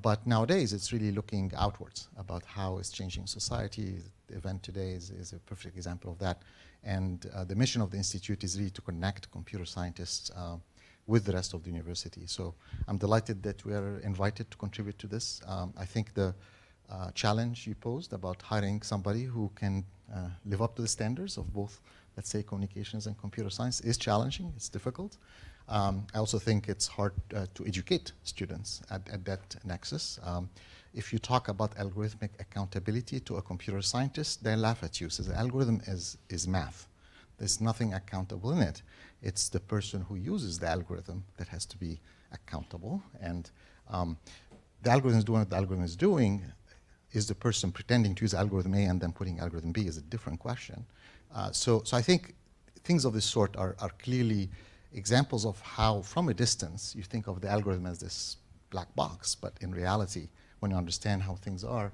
But nowadays, it's really looking outwards about how it's changing society. The event today is a perfect example of that. And the mission of the Institute is really to connect computer scientists with the rest of the university. So I'm delighted that we are invited to contribute to this. I think the challenge you posed about hiring somebody who can live up to the standards of both, let's say, communications and computer science is challenging. It's difficult. I also think it's hard to educate students at that nexus. If you talk about algorithmic accountability to a computer scientist, they laugh at you. So the algorithm is math. There's nothing accountable in it. It's the person who uses the algorithm that has to be accountable. And the algorithm is doing what the algorithm is doing. Is the person pretending to use algorithm A and then putting algorithm B is a different question. So I think things of this sort are clearly examples of how, from a distance, you think of the algorithm as this black box, but in reality, when you understand how things are,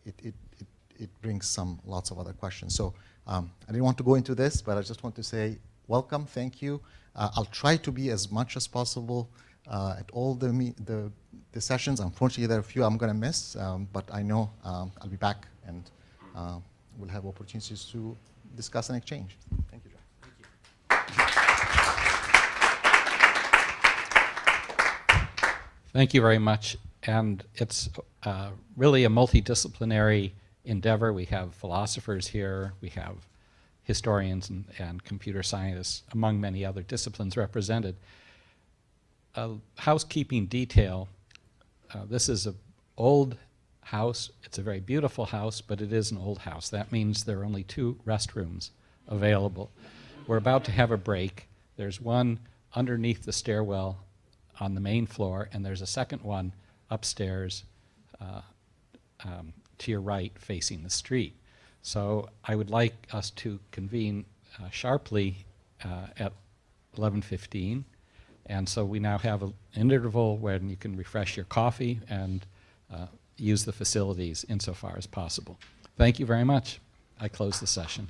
it brings lots of other questions. So I didn't want to go into this, but I just want to say welcome, thank you. I'll try to be as much as possible at all the sessions. Unfortunately, there are a few I'm going to miss, but I know I'll be back and we'll have opportunities to discuss and exchange. Thank you, John. Thank you very much. And it's really a multidisciplinary endeavor. We have philosophers here, we have historians and computer scientists, among many other disciplines represented. Housekeeping detail, this is an old house. It's a very beautiful house, but it is an old house. That means there are only 2 restrooms available. We're about to have a break. There's one underneath the stairwell on the main floor, and there's a second one upstairs to your right facing the street. So I would like us to convene sharply at 11:15. And so we now have an interval when you can refresh your coffee and use the facilities insofar as possible. Thank you very much. I close the session.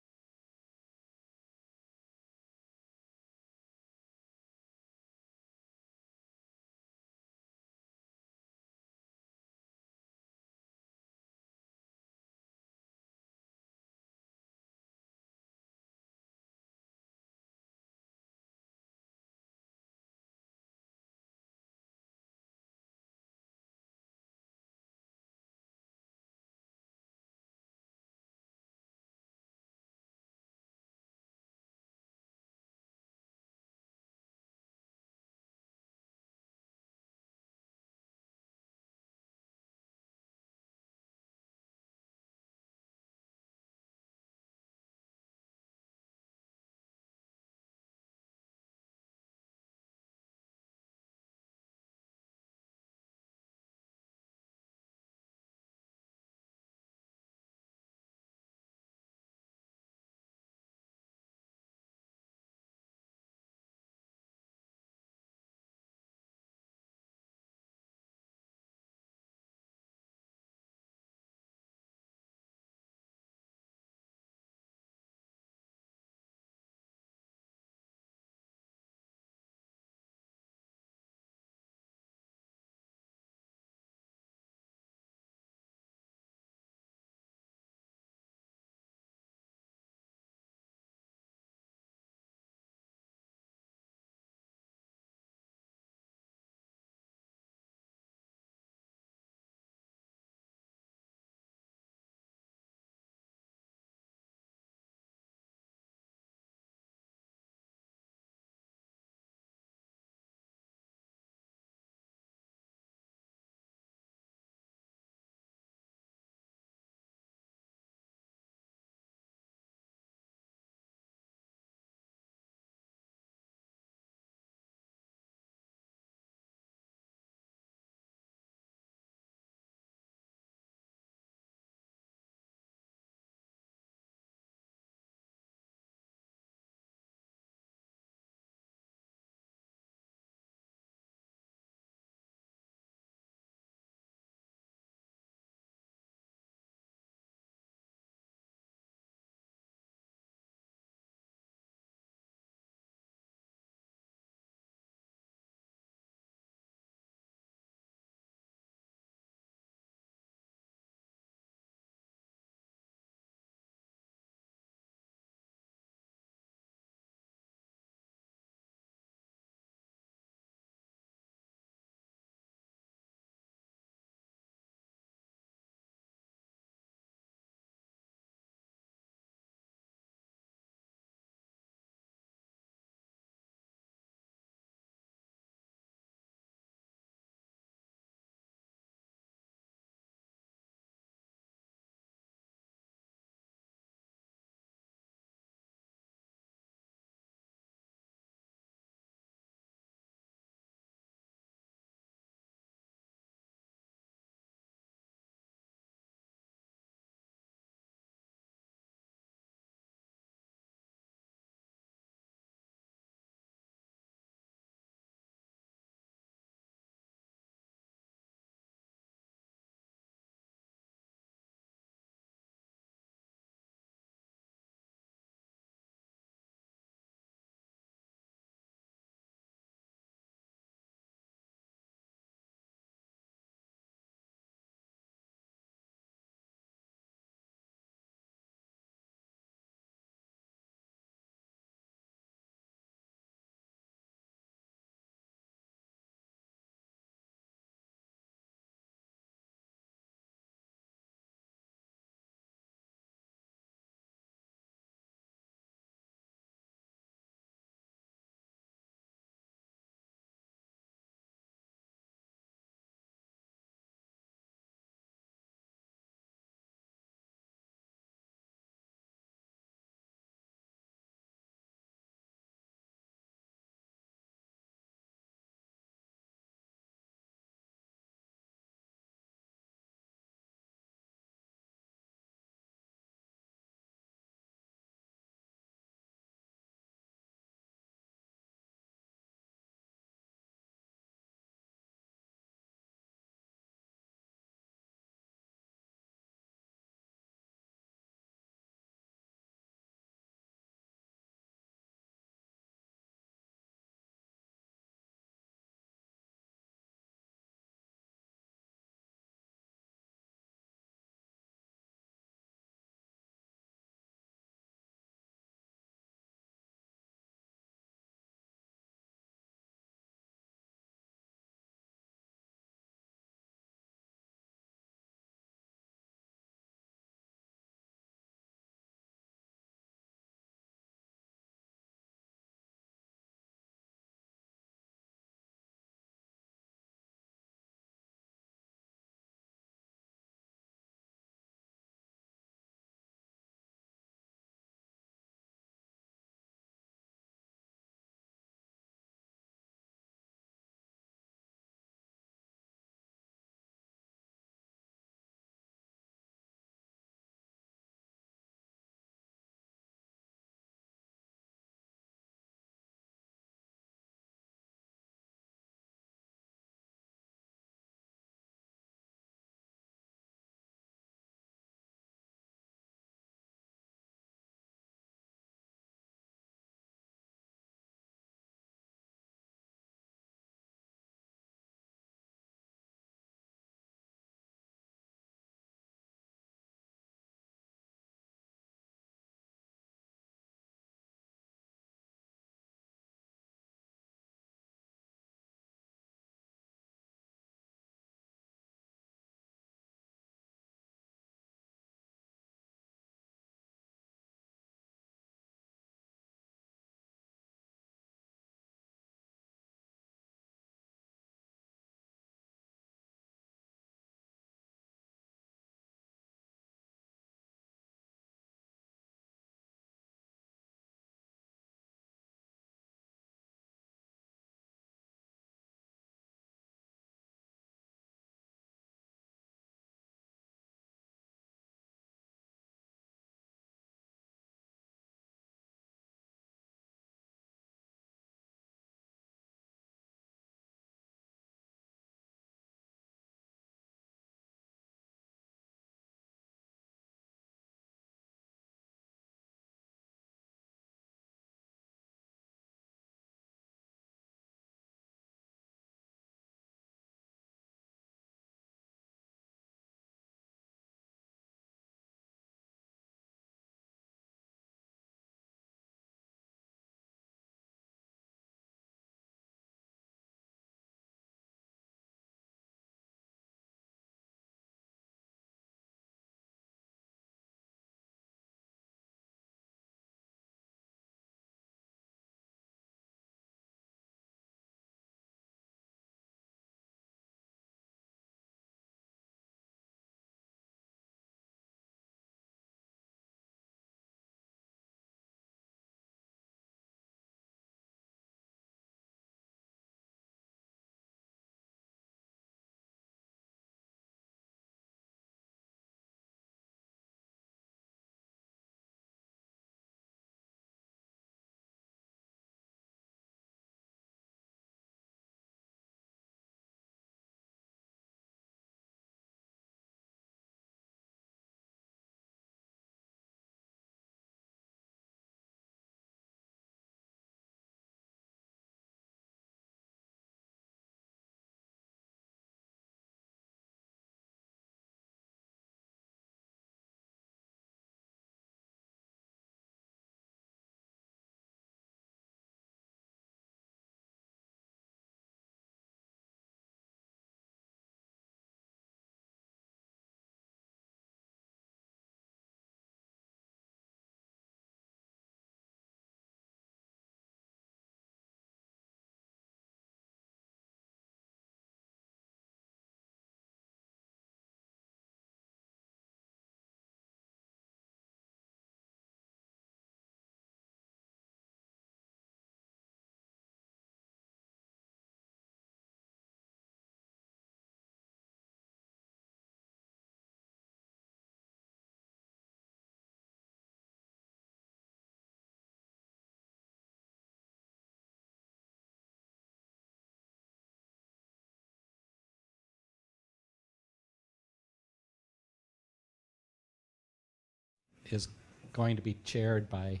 is going to be chaired by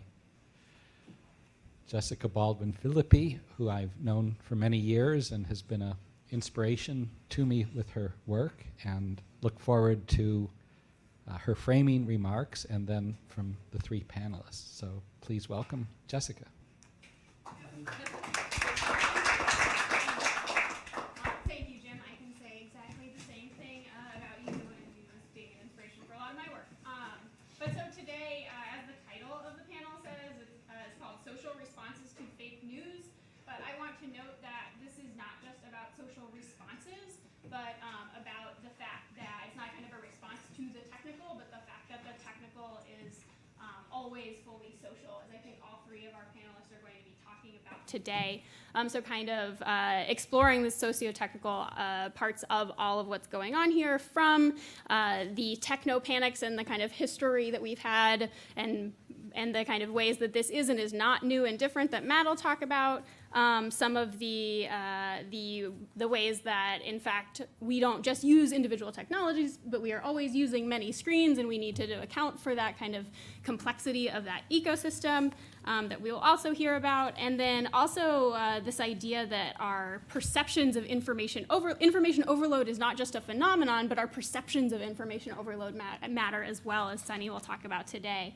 Jessica Baldwin-Phillips, who I've known for many years and has been an inspiration to me with her work, and look forward to her framing remarks and then from the three panelists. So please welcome Jessica. Thank you, Jim. I can say exactly the same thing about you and you as being an inspiration for a lot of my work. But so today, as the title of the panel says, it's called Social Responses to Fake News. But I want to note that this is not just about social responses, but about the fact that it's not kind of a response to the technical, but the fact that the technical is always fully social, as I think all three of our panelists are going to be talking about today. So kind of exploring the socio-technical parts of all of what's going on here, from the techno-panics and the kind of history that we've had, and the kind of ways that this is and is not new and different that Matt will talk about. Some of the ways that, in fact, we don't just use individual technologies, but we are always using many screens, and we need to account for that kind of complexity of that ecosystem that we will also hear about. And then also this idea that our perceptions of information overload is not just a phenomenon, but our perceptions of information overload matter as well, as Sunny will talk about today.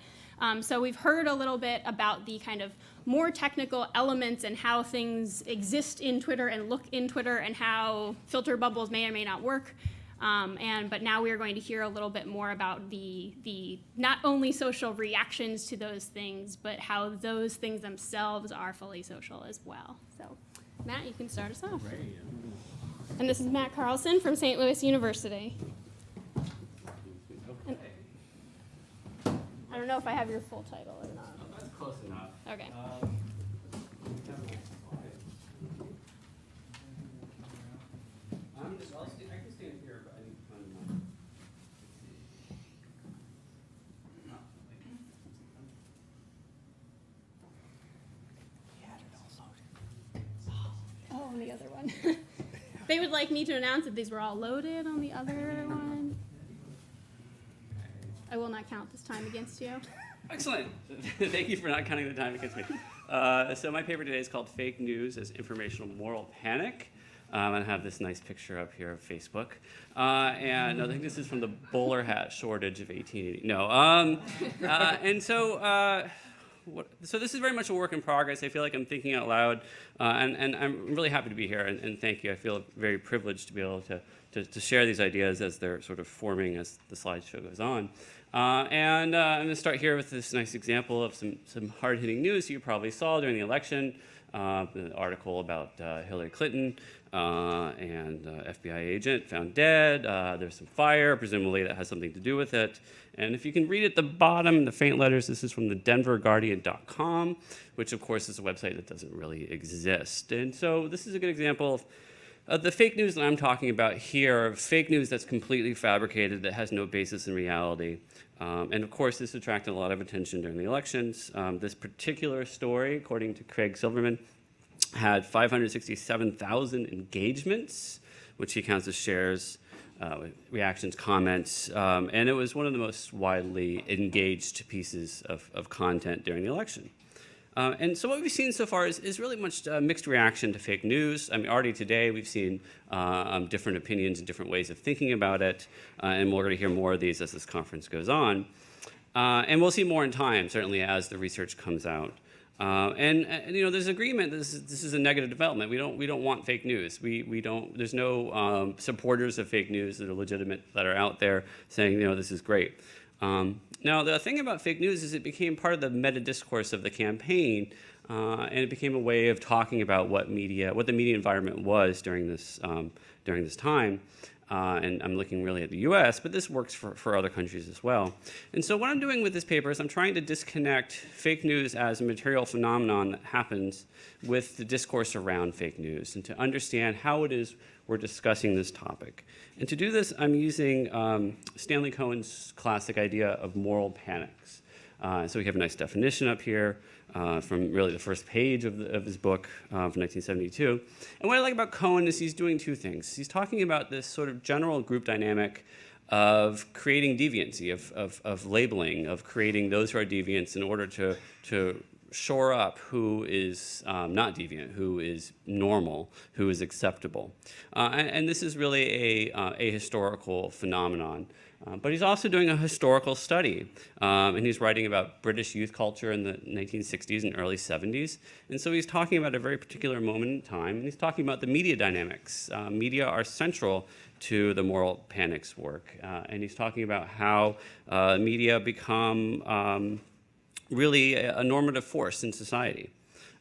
So we've heard a little bit about the kind of more technical elements and how things exist in Twitter and look in Twitter, and how filter bubbles may or may not work. But now we are going to hear a little bit more about the not only social reactions to those things, but how those things themselves are fully social as well. So Matt, you can start us off. Great. And this is Matt Carlson from St. Louis University. And I don't know if I have your full title or not. Oh, that's close enough. Okay. I can stand here, but I need to find Oh, on the other one. They would like me to announce that these were all loaded on the other one. I will not count this time against you. Excellent. Thank you for not counting the time against me. So my paper today is called Fake News as Informational Moral Panic. I have this nice picture up here of Facebook. And I think this is from the bowler hat shortage of 1880. No. So this is very much a work in progress. I feel like I'm thinking out loud. And I'm really happy to be here. And thank you. I feel very privileged to be able to share these ideas as they're sort of forming as the slideshow goes on. I'm going to start here with this nice example of some hard-hitting news you probably saw during the election. An article about Hillary Clinton and FBI agent found dead. There's some fire, presumably that has something to do with it. And if you can read at the bottom in the faint letters, this is from the denverguardian.com, which of course is a website that doesn't really exist. And so this is a good example of the fake news that I'm talking about here, fake news that's completely fabricated, that has no basis in reality. And of course, this attracted a lot of attention during the elections. This particular story, according to Craig Silverman, had 567,000 engagements, which he counts as shares, reactions, comments, and it was one of the most widely engaged pieces of content during the election. And so what we've seen so far is really much mixed reaction to fake news. I mean, already today we've seen different opinions and different ways of thinking about it, and we're going to hear more of these as this conference goes on. And we'll see more in time, certainly as the research comes out. And you know, there's agreement that this is a negative development. We don't want fake news. We don't. There's no supporters of fake news that are legitimate that are out there saying, you know, this is great. Now, the thing about fake news is it became part of the meta discourse of the campaign, and it became a way of talking about what the media environment was during this time. And I'm looking really at the U.S., but this works for other countries as well. And so what I'm doing with this paper is I'm trying to disconnect fake news as a material phenomenon that happens with the discourse around fake news, and to understand how it is we're discussing this topic. And to do this, I'm using Stanley Cohen's classic idea of moral panics. So we have a nice definition up here from really the first page of his book from 1972. And what I like about Cohen is he's doing two things. He's talking about this sort of general group dynamic of creating deviancy, of labeling, of creating those who are deviants in order to shore up who is not deviant, who is normal, who is acceptable. And this is really a historical phenomenon. But he's also doing a historical study, and he's writing about British youth culture in the 1960s and early 70s. And so he's talking about a very particular moment in time, and he's talking about the media dynamics. Media are central to the moral panics work, and he's talking about how media become really a normative force in society.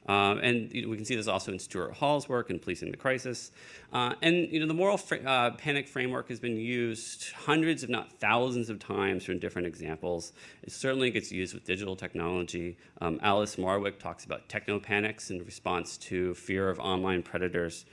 And we can see this also in Stuart Hall's work in Policing the Crisis. And the moral panic framework has been used hundreds, if not thousands of times from different examples. It certainly gets used with digital technology. Alice Marwick talks about techno-panics in response to fear of online predators.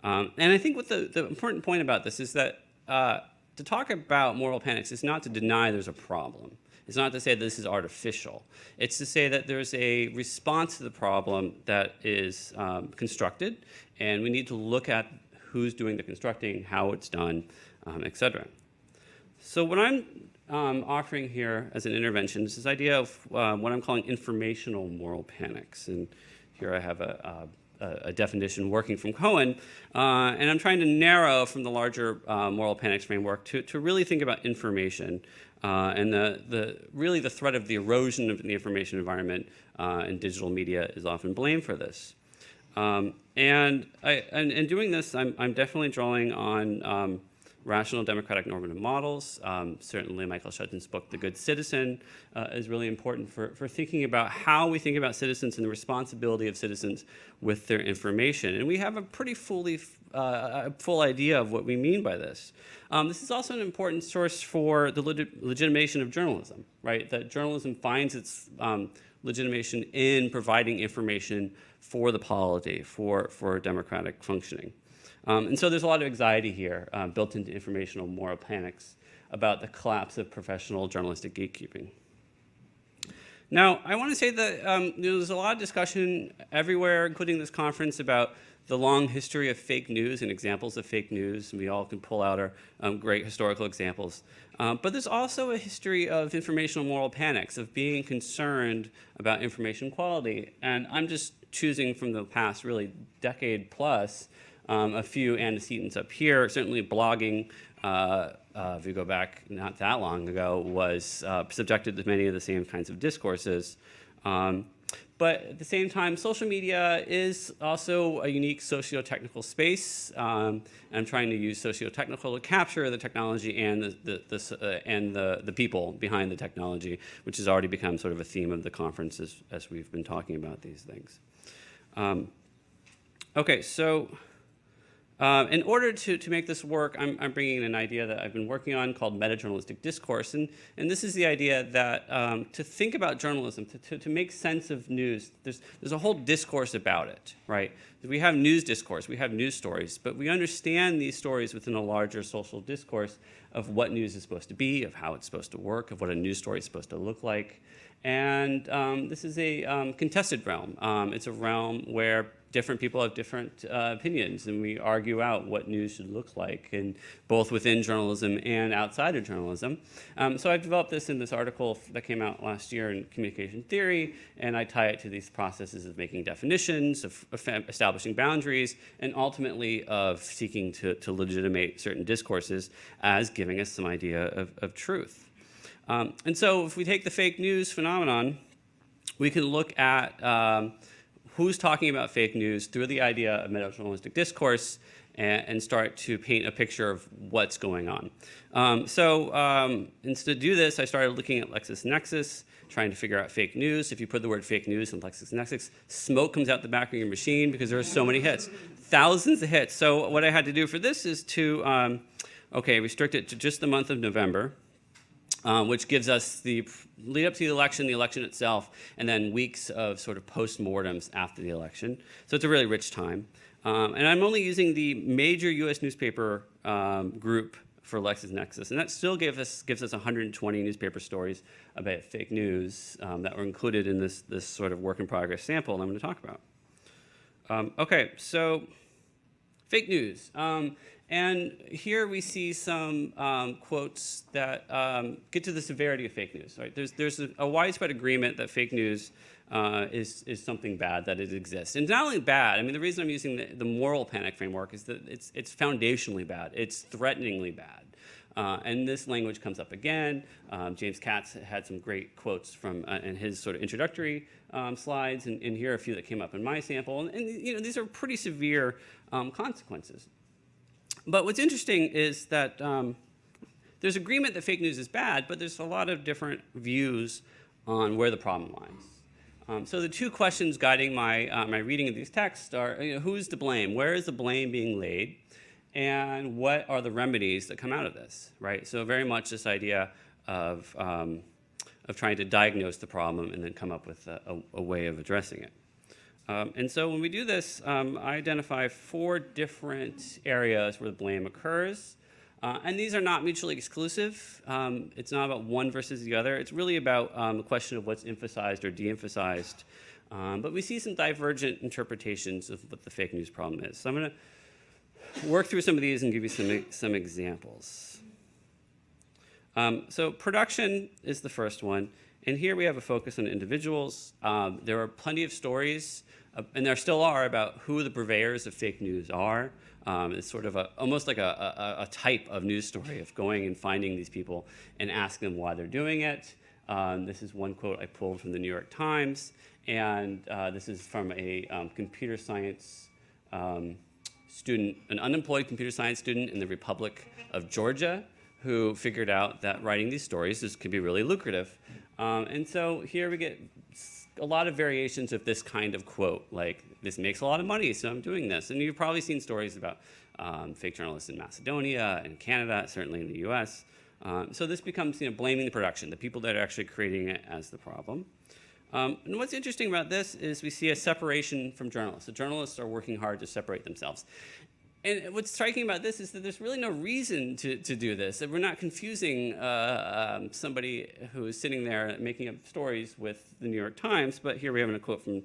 And I think what the important point about this is that to talk about moral panics is not to deny there's a problem. It's not to say that this is artificial. It's to say that there's a response to the problem that is constructed, and we need to look at who's doing the constructing, how it's done, et cetera. So what I'm offering here as an intervention is this idea of what I'm calling informational moral panics. And here I have a definition working from Cohen, and I'm trying to narrow from the larger moral panics framework to really think about information and really the threat of the erosion of the information environment and digital media is often blamed for this. And in doing this, I'm definitely drawing on rational democratic normative models. Certainly Michael Shedden's book, The Good Citizen, is really important for thinking about how we think about citizens and the responsibility of citizens with their information. And we have a pretty full idea of what we mean by this. This is also an important source for the legitimation of journalism, right? That journalism finds its legitimation in providing information for the polity, for democratic functioning. And so there's a lot of anxiety here built into informational moral panics about the collapse of professional journalistic gatekeeping. Now, I want to say that there's a lot of discussion everywhere, including this conference, about the long history of fake news and examples of fake news. And we all can pull out our great historical examples. But there's also a history of informational moral panics, of being concerned about information quality. And I'm just choosing from the past, really, decade plus, a few antecedents up here. Certainly blogging, if you go back not that long ago, was subjected to many of the same kinds of discourses. But at the same time, social media is also a unique socio-technical space. I'm trying to use socio-technical to capture the technology and the people behind the technology, which has already become sort of a theme of the conference as we've been talking about these things. Okay, so in order to make this work, I'm bringing in an idea that I've been working on called meta-journalistic discourse. And this is the idea that to think about journalism, to make sense of news, there's a whole discourse about it, right? We have news discourse, we have news stories, but we understand these stories within a larger social discourse of what news is supposed to be, of how it's supposed to work, of what a news story is supposed to look like. And this is a contested realm. It's a realm where different people have different opinions, and we argue out what news should look like, and both within journalism and outside of journalism. So I've developed this in this article that came out last year in Communication Theory, and I tie it to these processes of making definitions, of establishing boundaries, and ultimately of seeking to legitimate certain discourses as giving us some idea of truth. And so if we take the fake news phenomenon, we can look at who's talking about fake news through the idea of meta-journalistic discourse and start to paint a picture of what's going on. And to do this, I started looking at LexisNexis, trying to figure out fake news. If you put the word fake news in LexisNexis, smoke comes out the back of your machine because there are so many hits, thousands of hits. So what I had to do for this is to, restrict it to just the month of November, which gives us the lead up to the election itself, and then weeks of sort of post-mortems after the election. So it's a really rich time. And I'm only using the major U.S. newspaper group for LexisNexis, and that still gives us 120 newspaper stories about fake news that were included in this sort of work-in-progress sample that I'm going to talk about. So fake news. And here we see some quotes that get to the severity of fake news. Right? There's a widespread agreement that fake news is something bad, that it exists. And not only bad, I mean, the reason I'm using the moral panic framework is that it's foundationally bad. It's threateningly bad. And this language comes up again. James Katz had some great quotes from in his sort of introductory slides, and here are a few that came up in my sample. And you know, these are pretty severe consequences. But what's interesting is that there's agreement that fake news is bad, but there's a lot of different views on where the problem lies. So the two questions guiding my reading of these texts are, you know, who's to blame? Where is the blame being laid? And what are the remedies that come out of this, right? So very much this idea of trying to diagnose the problem and then come up with a way of addressing it. And so when we do this, I identify 4 different areas where the blame occurs. And these are not mutually exclusive. It's not about one versus the other. It's really about the question of what's emphasized or de-emphasized. But we see some divergent interpretations of what the fake news problem is. So I'm going to work through some of these and give you some examples. So production is the first one. And here we have a focus on individuals. There are plenty of stories, and there still are, about who the purveyors of fake news are. It's sort of almost like a type of news story of going and finding these people and asking them why they're doing it. This is one quote I pulled from the New York Times, and this is from a computer science student, an unemployed computer science student in the Republic of Georgia, who figured out that writing these stories could be really lucrative. And so here we get a lot of variations of this kind of quote, like, this makes a lot of money, so I'm doing this. And you've probably seen stories about fake journalists in Macedonia and Canada, certainly in the US. So this becomes, you know, blaming the production, the people that are actually creating it, as the problem. And what's interesting about this is we see a separation from journalists. The journalists are working hard to separate themselves. And what's striking about this is that there's really no reason to do this. That we're not confusing somebody who is sitting there making up stories with the New York Times, but here we have a quote from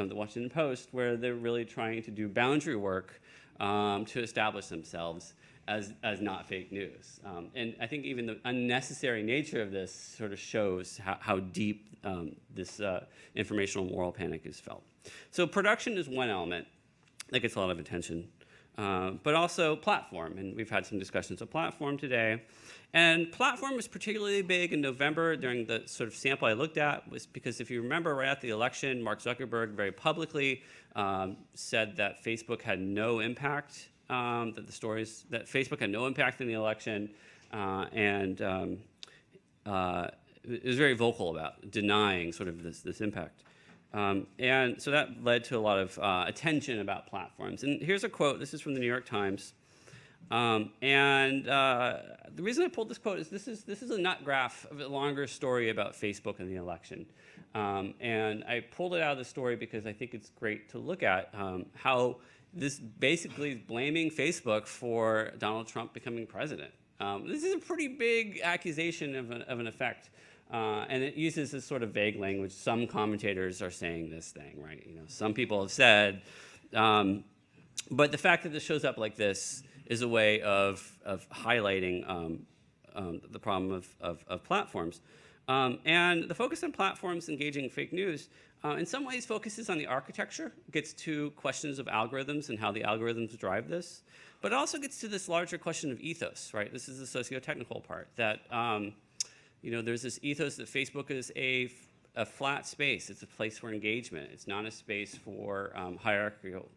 the Washington Post, where they're really trying to do boundary work to establish themselves as not fake news. And I think even the unnecessary nature of this sort of shows how deep this informational moral panic is felt. So production is one element that gets a lot of attention. But also platform, and we've had some discussions of platform today. And platform was particularly big in November during the sort of sample I looked at, was because if you remember right after the election, Mark Zuckerberg very publicly said that Facebook had no impact, that Facebook had no impact in the election, and it was very vocal about denying sort of this impact. And so that led to a lot of attention about platforms. And here's a quote. This is from the New York Times. The reason I pulled this quote is this is a nut graph of a longer story about Facebook and the election. And I pulled it out of the story because I think it's great to look at how this basically is blaming Facebook for Donald Trump becoming president. This is a pretty big accusation of an effect. And it uses this sort of vague language. Some commentators are saying this thing, right? You know, some people have said, but the fact that this shows up like this is a way of highlighting the problem of platforms. And the focus on platforms engaging fake news, in some ways, focuses on the architecture, gets to questions of algorithms and how the algorithms drive this, but it also gets to this larger question of ethos, right? This is the socio-technical part that. You know, there's this ethos that Facebook is a flat space. It's a place for engagement. It's not a space for hierarchical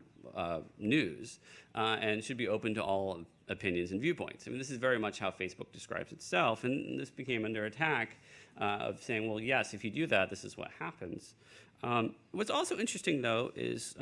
news, and should be open to all opinions and viewpoints. I mean, this is very much how Facebook describes itself, and this became under attack of saying, well, yes, if you do that, this is what happens. What's also interesting, though, is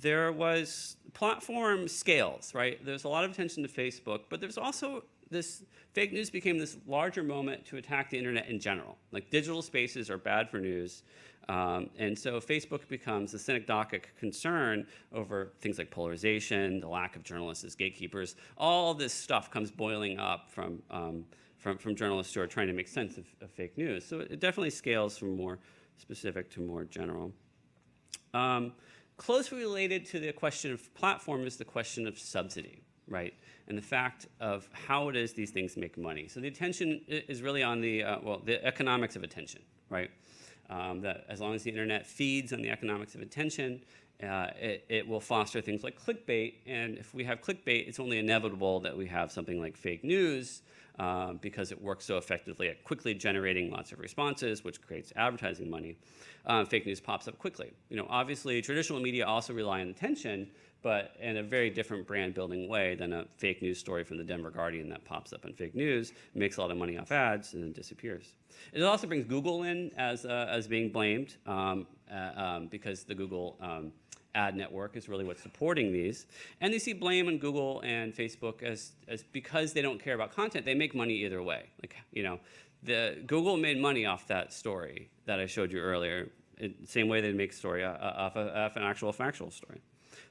there was platform scales, right? There's a lot of attention to Facebook, but there's also this fake news became this larger moment to attack the internet in general. Like, digital spaces are bad for news. And so Facebook becomes a synecdochic concern over things like polarization, the lack of journalists as gatekeepers. All this stuff comes boiling up from journalists who are trying to make sense of fake news. So it definitely scales from more specific to more general. Closely related to the question of platform is the question of subsidy. right? And the fact of how it is these things make money. So the attention is really on the, the economics of attention, right? That as long as the internet feeds on the economics of attention, it will foster things like clickbait. And if we have clickbait, it's only inevitable that we have something like fake news because it works so effectively at quickly generating lots of responses, which creates advertising money. Fake news pops up quickly. Obviously, traditional media also rely on attention, but in a very different brand building way than a fake news story from the Denver Guardian that pops up in fake news, makes a lot of money off ads, and then disappears. It also brings Google in as being blamed because the Google ad network is really what's supporting these. And they see blame on Google and Facebook as because they don't care about content, they make money either way. The Google made money off that story that I showed you earlier, same way they make story off an actual factual story.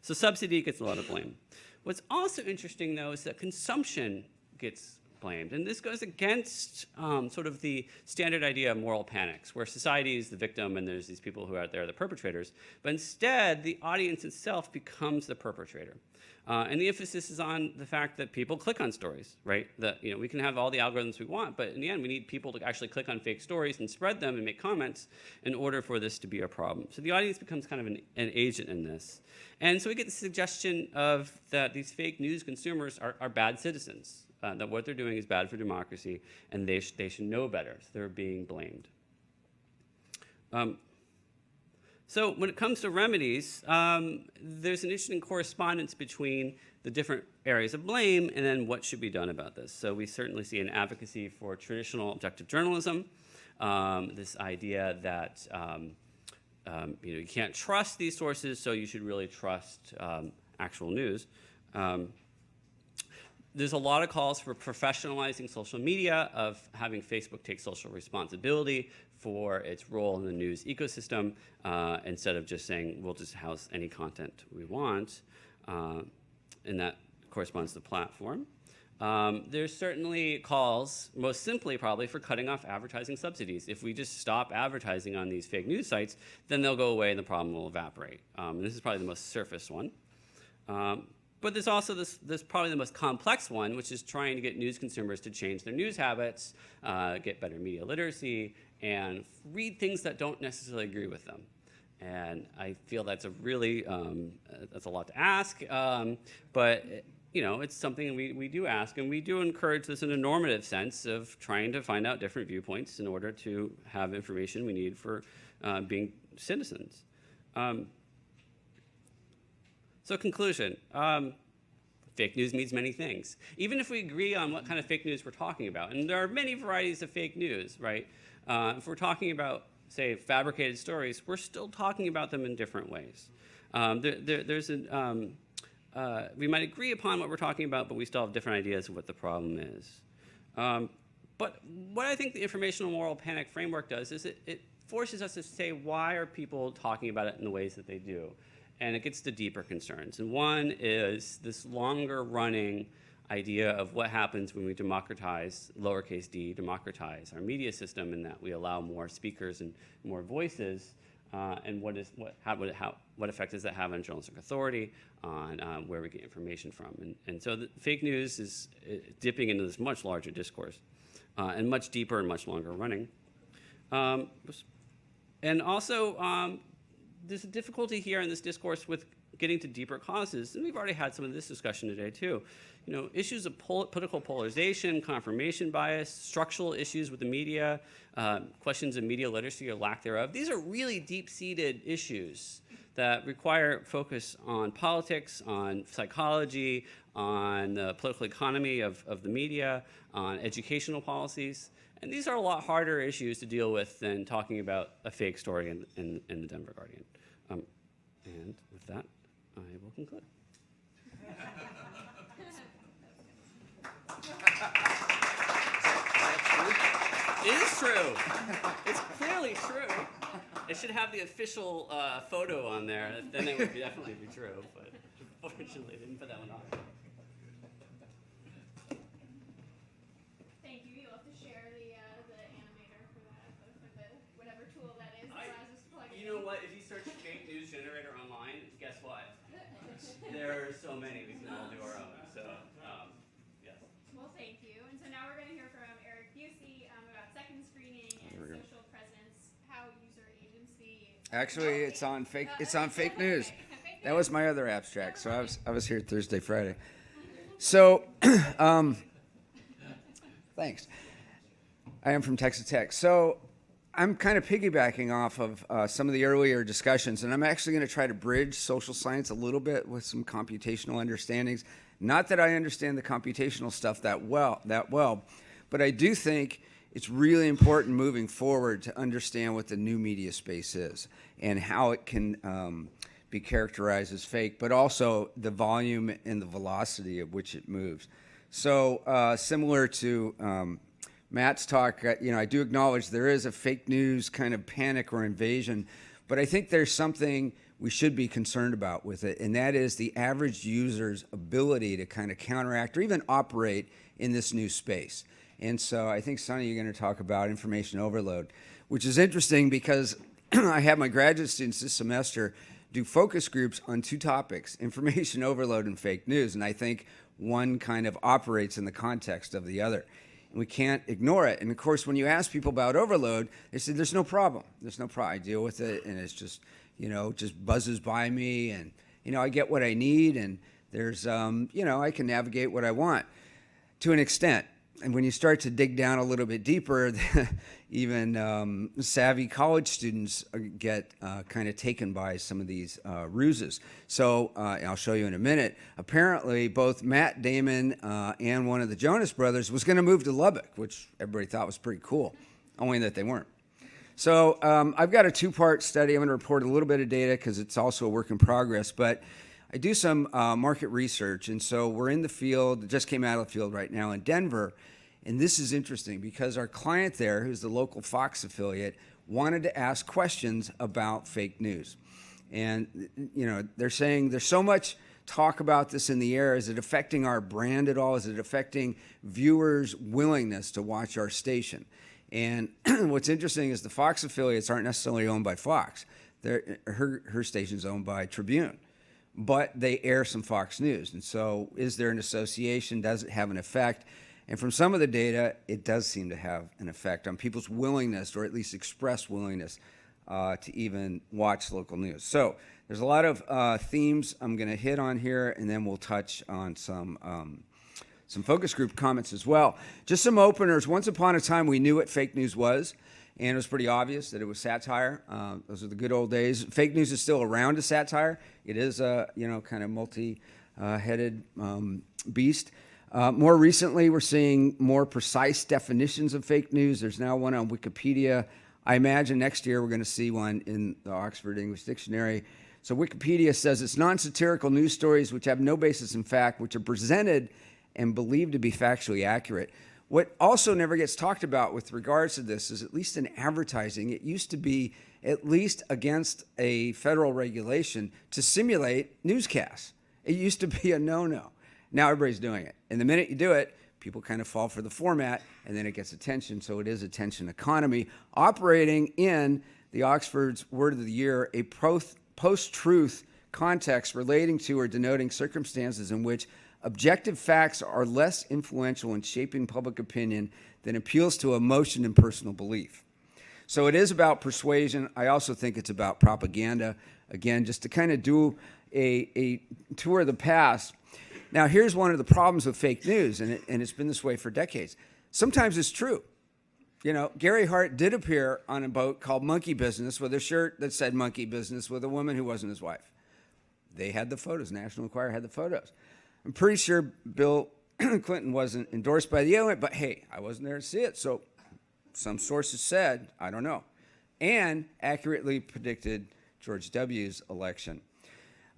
So subsidy gets a lot of blame. What's also interesting, though, is that consumption gets blamed. And this goes against sort of the standard idea of moral panics, where society is the victim and there's these people who are out there, the perpetrators. But instead, the audience itself becomes the perpetrator. And the emphasis is on the fact that people click on stories, right? That we can have all the algorithms we want, but in the end, we need people to actually click on fake stories and spread them and make comments in order for this to be a problem. So the audience becomes kind of an agent in this. And so we get the suggestion of that these fake news consumers are bad citizens, that what they're doing is bad for democracy, and they should know better. So they're being blamed. So when it comes to remedies, there's an interesting correspondence between the different areas of blame and then what should be done about this. So we certainly see an advocacy for traditional objective journalism, this idea that you can't trust these sources, so you should really trust actual news. There's a lot of calls for professionalizing social media, of having Facebook take social responsibility for its role in the news ecosystem, instead of just saying, we'll just house any content we want, and that corresponds to the platform. There's certainly calls, most simply probably, for cutting off advertising subsidies. If we just stop advertising on these fake news sites, then they'll go away and the problem will evaporate. And this is probably the most surface one. But there's also this probably the most complex one, which is trying to get news consumers to change their news habits, get better media literacy, and read things that don't necessarily agree with them. And I feel that's a really, that's a lot to ask, but it's something we do ask, and we do encourage this in a normative sense of trying to find out different viewpoints in order to have information we need for being citizens. So conclusion, fake news means many things. Even if we agree on what kind of fake news we're talking about, and there are many varieties of fake news, right? If we're talking about, say, fabricated stories, we're still talking about them in different ways. We might agree upon what we're talking about, but we still have different ideas of what the problem is. But what I think the informational moral panic framework does is it forces us to say, why are people talking about it in the ways that they do? And it gets to deeper concerns. And one is this longer running idea of what happens when we democratize, lowercase d, democratize our media system, and that we allow more speakers and more voices, and what effect does that have on journalistic authority, on where we get information from. And so the fake news is dipping into this much larger discourse, and much deeper and much longer running. And also, there's a difficulty here in this discourse with getting to deeper causes, and we've already had some of this discussion today too. Issues of political polarization, confirmation bias, structural issues with the media, questions of media literacy or lack thereof. These are really deep-seated issues that require focus on politics, on psychology, on the political economy of the media, on educational policies. And these are a lot harder issues to deal with than talking about a fake story in the Denver Guardian. And with that, I will conclude. It is true. It's clearly true. It should have the official photo on there. Then it would definitely be true. But unfortunately, I didn't put that one on. Thank you. You'll have to share the animator for that, for the whatever tool that is that allows us to plug it in. You know what? If you search fake news generator online, guess what? There are so many. We can all do our own. So. Actually, it's on fake. It's on fake news. That was my other abstract. So I was here Thursday, Friday. So, thanks. I am from Texas Tech. So I'm kind of piggybacking off of some of the earlier discussions, and I'm actually going to try to bridge social science a little bit with some computational understandings. Not that I understand the computational stuff that well, but I do think it's really important moving forward to understand what the new media space is and how it can be characterized as fake, but also the volume and the velocity of which it moves. So similar to Matt's talk, I do acknowledge there is a fake news kind of panic or invasion, but I think there's something we should be concerned about with it, and that is the average user's ability to kind of counteract or even operate in this new space. And so I think, Sonny, you're going to talk about information overload, which is interesting because I had my graduate students this semester do focus groups on two topics, information overload and fake news. And I think one kind of operates in the context of the other. And we can't ignore it. And of course, when you ask people about overload, they say, there's no problem. There's no problem. I deal with it, and it's just, just buzzes by me, and, I get what I need, and there's, I can navigate what I want to an extent. And when you start to dig down a little bit deeper, even savvy college students get kind of taken by some of these ruses. So I'll show you in a minute. Apparently, both Matt Damon and one of the Jonas Brothers was going to move to Lubbock, which everybody thought was pretty cool, only that they weren't. So I've got a two-part study. I'm going to report a little bit of data because it's also a work in progress, but I do some market research, and so we're in the field, just came out of the field right now in Denver, and this is interesting because our client there, who's the local Fox affiliate, wanted to ask questions about fake news. And, they're saying there's so much talk about this in the air. Is it affecting our brand at all? Is it affecting viewers' willingness to watch our station? And what's interesting is the Fox affiliates aren't necessarily owned by Fox. Her station's owned by Tribune. But they air some Fox News. And so is there an association? Does it have an effect? And from some of the data, it does seem to have an effect on people's willingness, or at least express willingness, to even watch local news. So there's a lot of themes I'm going to hit on here, and then we'll touch on some focus group comments as well. Just some openers. Once upon a time, we knew what fake news was. And it was pretty obvious that it was satire. Those are the good old days. Fake news is still around as satire. It is a kind of multi-headed beast. More recently, we're seeing more precise definitions of fake news. There's now one on Wikipedia. I imagine next year we're going to see one in the Oxford English Dictionary. So Wikipedia says it's non-satirical news stories which have no basis in fact, which are presented and believed to be factually accurate. What also never gets talked about with regards to this is, at least in advertising, it used to be at least against a federal regulation to simulate newscasts. It used to be a no-no. Now everybody's doing it. And the minute you do it, people kind of fall for the format, and then it gets attention. So it is attention economy operating in the Oxford's Word of the Year, a post-truth context relating to or denoting circumstances in which objective facts are less influential in shaping public opinion than appeals to emotion and personal belief. So it is about persuasion. I also think it's about propaganda. Again, just to kind of do a tour of the past. Now, here's one of the problems with fake news, and it's been this way for decades. Sometimes it's true. Gary Hart did appear on a boat called Monkey Business with a shirt that said Monkey Business with a woman who wasn't his wife. They had the photos. National Enquirer had the photos. I'm pretty sure Bill Clinton wasn't endorsed by the UN, but hey, I wasn't there to see it. So some sources said, I don't know, and accurately predicted George W.'s election.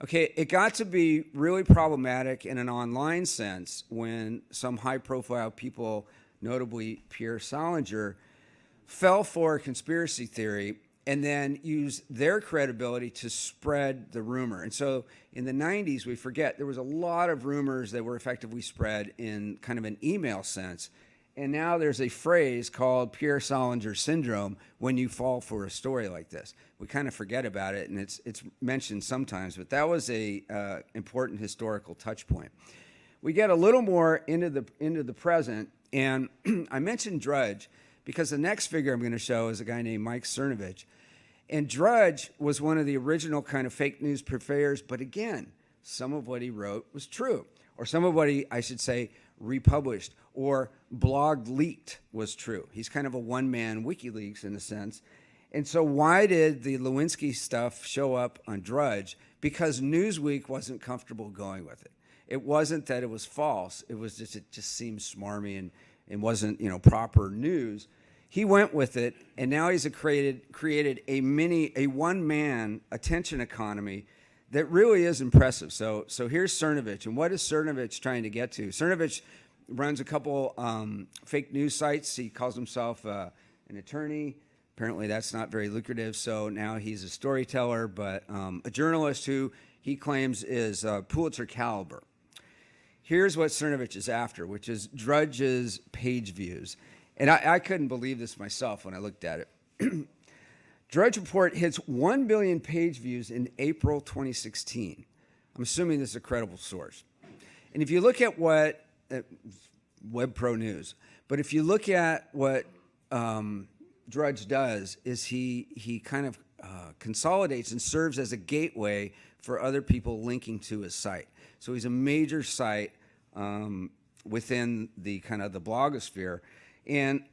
Okay, it got to be really problematic in an online sense when some high-profile people, notably Pierre Salinger, fell for a conspiracy theory and then used their credibility to spread the rumor. And so in the 90s, we forget, there was a lot of rumors that were effectively spread in kind of an email sense. And now there's a phrase called Pierre Salinger syndrome when you fall for a story like this. We kind of forget about it, and it's mentioned sometimes, but that was a important historical touch point. We get a little more into the present, and I mentioned Drudge because the next figure I'm going to show is a guy named Mike Cernovich. And Drudge was one of the original kind of fake news purveyors, but again, some of what he wrote was true, or some of what he, I should say, republished or blog leaked was true. He's kind of a one-man WikiLeaks in a sense. And so why did the Lewinsky stuff show up on Drudge? Because Newsweek wasn't comfortable going with it. It wasn't that it was false. It was just, it just seemed smarmy and wasn't, proper news. He went with it, and now he's created a one-man attention economy that really is impressive. So here's Cernovich, and what is Cernovich trying to get to? Cernovich runs a couple fake news sites. He calls himself an attorney. Apparently that's not very lucrative, so now he's a storyteller, but a journalist who he claims is Pulitzer caliber. Here's what Cernovich is after, which is Drudge's page views. And I couldn't believe this myself when I looked at it. Drudge Report hits 1 billion page views in April 2016. I'm assuming this is a credible source. And if you look at what, Web Pro News, but if you look at what Drudge does is he kind of consolidates and serves as a gateway for other people linking to his site. So he's a major site within the kind of the blogosphere, and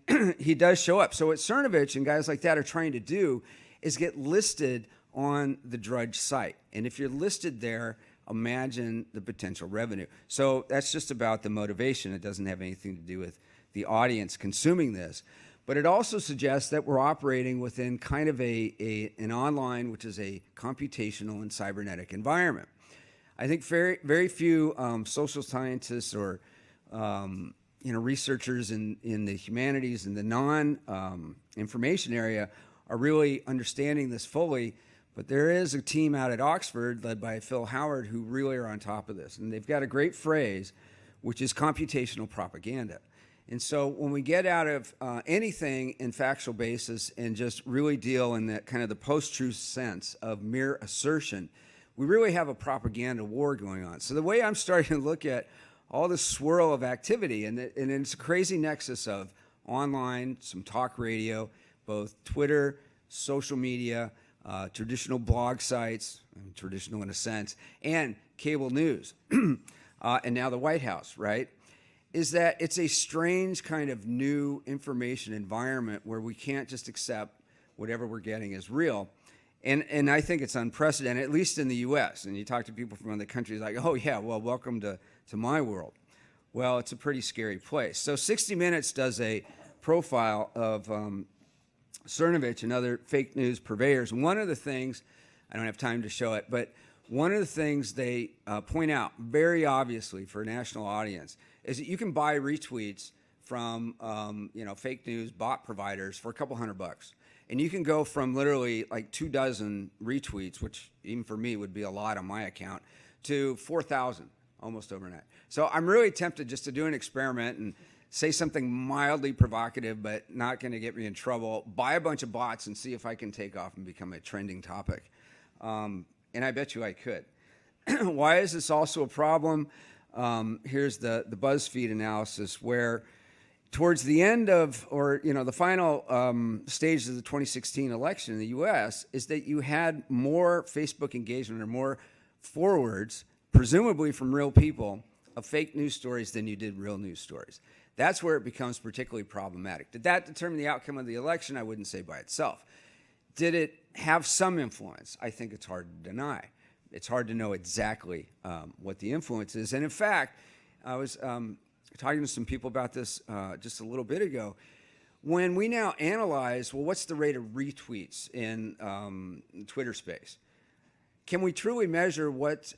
he does show up. So what Cernovich and guys like that are trying to do is get listed on the Drudge site. And if you're listed there, imagine the potential revenue. So that's just about the motivation. It doesn't have anything to do with the audience consuming this. But it also suggests that we're operating within kind of an online, which is a computational and cybernetic environment. I think very, very few social scientists or researchers in the humanities and the non-information area are really understanding this fully. But there is a team out at Oxford led by Phil Howard who really are on top of this. And they've got a great phrase, which is computational propaganda. And so when we get out of anything in factual basis and just really deal in that kind of the post-truth sense of mere assertion, we really have a propaganda war going on. So the way I'm starting to look at all this swirl of activity, and it's a crazy nexus of online, some talk radio, both Twitter, social media, traditional blog sites, traditional in a sense, and cable news, and now the White House, right? Is that it's a strange kind of new information environment where we can't just accept whatever we're getting as real. And I think it's unprecedented, at least in the US. And you talk to people from other countries like, oh yeah, well, welcome to my world. Well, it's a pretty scary place. So 60 Minutes does a profile of Cernovich and other fake news purveyors. And one of the things, I don't have time to show it, but one of the things they point out very obviously for a national audience is that you can buy retweets from fake news bot providers for a couple $100. And you can go from literally like 24 retweets, which even for me would be a lot on my account, to 4,000 almost overnight. So I'm really tempted just to do an experiment and say something mildly provocative but not going to get me in trouble, buy a bunch of bots and see if I can take off and become a trending topic. And I bet you I could. Why is this also a problem? Here's the BuzzFeed analysis where towards the end of, or the final stages of the 2016 election in the U.S. is that you had more Facebook engagement or more forwards, presumably from real people, of fake news stories than you did real news stories. That's where it becomes particularly problematic. Did that determine the outcome of the election? I wouldn't say by itself. Did it have some influence? I think it's hard to deny. It's hard to know exactly what the influence is. And in fact, I was talking to some people about this just a little bit ago. When we now analyze, well, what's the rate of retweets in Twitter space? Can we truly measure what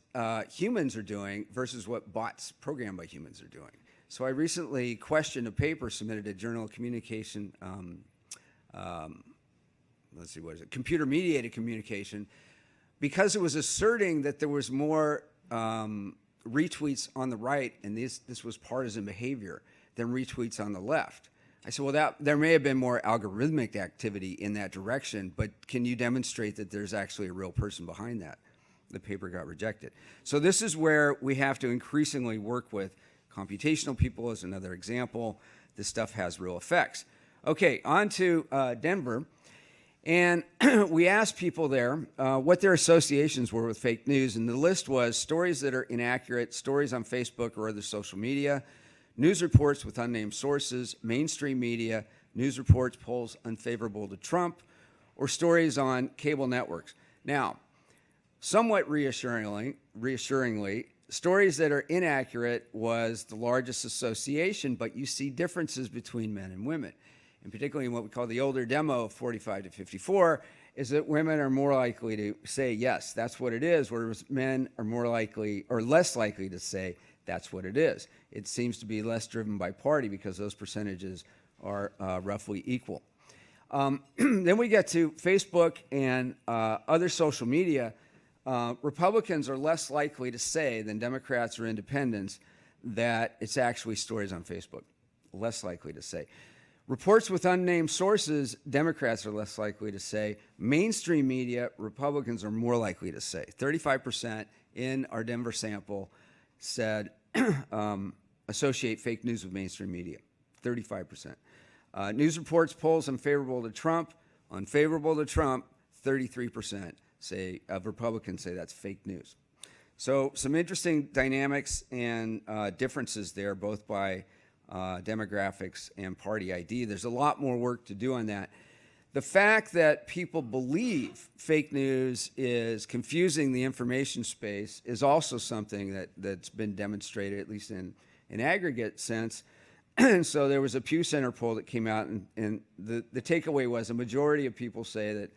humans are doing versus what bots programmed by humans are doing? So I recently questioned a paper submitted to Journal of Communication, let's see, what is it? Computer-mediated communication, because it was asserting that there was more retweets on the right, and this was partisan behavior, than retweets on the left. I said, well, there may have been more algorithmic activity in that direction, but can you demonstrate that there's actually a real person behind that? The paper got rejected. So this is where we have to increasingly work with computational people as another example. This stuff has real effects. Okay, on to Denver. And we asked people there what their associations were with fake news, and the list was stories that are inaccurate, stories on Facebook or other social media, news reports with unnamed sources, mainstream media, news reports, polls unfavorable to Trump, or stories on cable networks. Now, somewhat reassuringly, stories that are inaccurate was the largest association, but you see differences between men and women. And particularly in what we call the older demo of 45 to 54, is that women are more likely to say, yes, that's what it is, whereas men are more likely or less likely to say that's what it is. It seems to be less driven by party because those percentages are roughly equal. Then we get to Facebook and other social media. Republicans are less likely to say than Democrats or independents that it's actually stories on Facebook. Less likely to say. Reports with unnamed sources, Democrats are less likely to say. Mainstream media, Republicans are more likely to say. 35% in our Denver sample said associate fake news with mainstream media. 35%. News reports, polls unfavorable to Trump, 33% say of Republicans say that's fake news. So some interesting dynamics and differences there, both by demographics and party ID. There's a lot more work to do on that. The fact that people believe fake news is confusing the information space is also something that's been demonstrated, at least in an aggregate sense. And so there was a Pew Center poll that came out, and the takeaway was a majority of people say that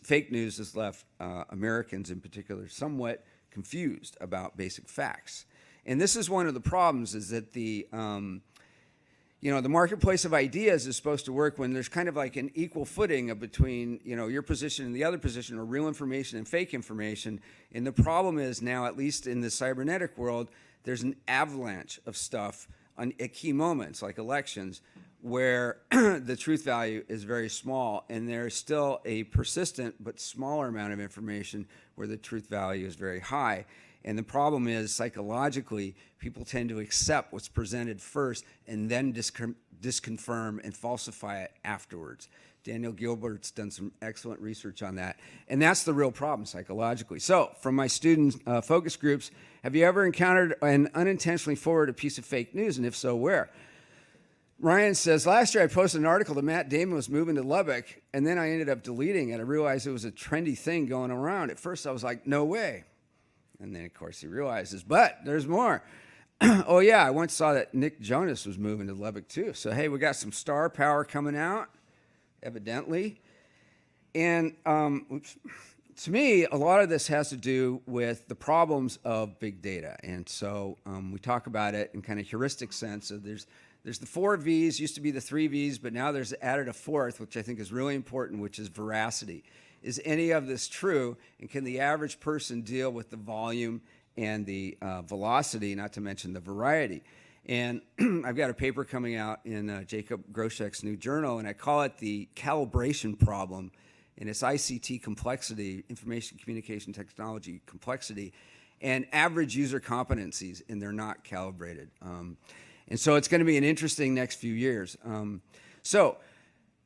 fake news has left Americans in particular somewhat confused about basic facts. And this is one of the problems, is that the marketplace of ideas is supposed to work when there's kind of like an equal footing between, your position and the other position, or real information and fake information. And the problem is now, at least in the cybernetic world, there's an avalanche of stuff at key moments, like elections, where the truth value is very small, and there's still a persistent but smaller amount of information where the truth value is very high. And the problem is, psychologically, people tend to accept what's presented first and then disconfirm and falsify it afterwards. Daniel Gilbert's done some excellent research on that. And that's the real problem psychologically. So from my student focus groups, have you ever encountered and unintentionally forwarded a piece of fake news? And if so, where? Ryan says, last year I posted an article that Matt Damon was moving to Lubbock, and then I ended up deleting it. I realized it was a trendy thing going around. At first I was like, no way. And then, of course, he realizes, but there's more. Oh, yeah, I once saw that Nick Jonas was moving to Lubbock, too. So, hey, we got some star power coming out, evidently. And to me, a lot of this has to do with the problems of big data. And so we talk about it in kind of heuristic sense. So there's the 4 V's, used to be the 3 V's, but now there's added a 4th, which I think is really important, which is veracity. Is any of this true, and can the average person deal with the volume and the velocity, not to mention the variety? And I've got a paper coming out in Jacob Groshek's new journal, and I call it the calibration problem, and it's ICT complexity, information communication technology complexity, and average user competencies, and they're not calibrated. And so it's going to be an interesting next few years. So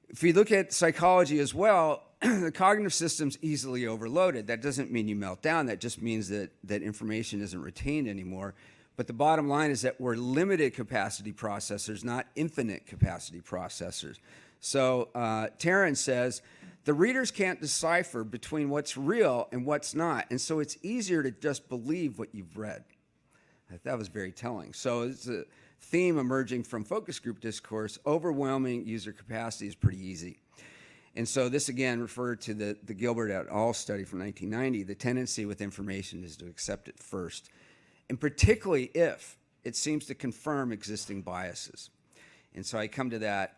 if we look at psychology as well, the cognitive system's easily overloaded. That doesn't mean you melt down. That just means that information isn't retained anymore. But the bottom line is that we're limited capacity processors, not infinite capacity processors. So Taryn says, the readers can't decipher between what's real and what's not. And so it's easier to just believe what you've read. That was very telling. So it's a theme emerging from focus group discourse. Overwhelming user capacity is pretty easy. And so this, again, referred to the Gilbert et al. Study from 1990. The tendency with information is to accept it first, and particularly if it seems to confirm existing biases. And so I come to that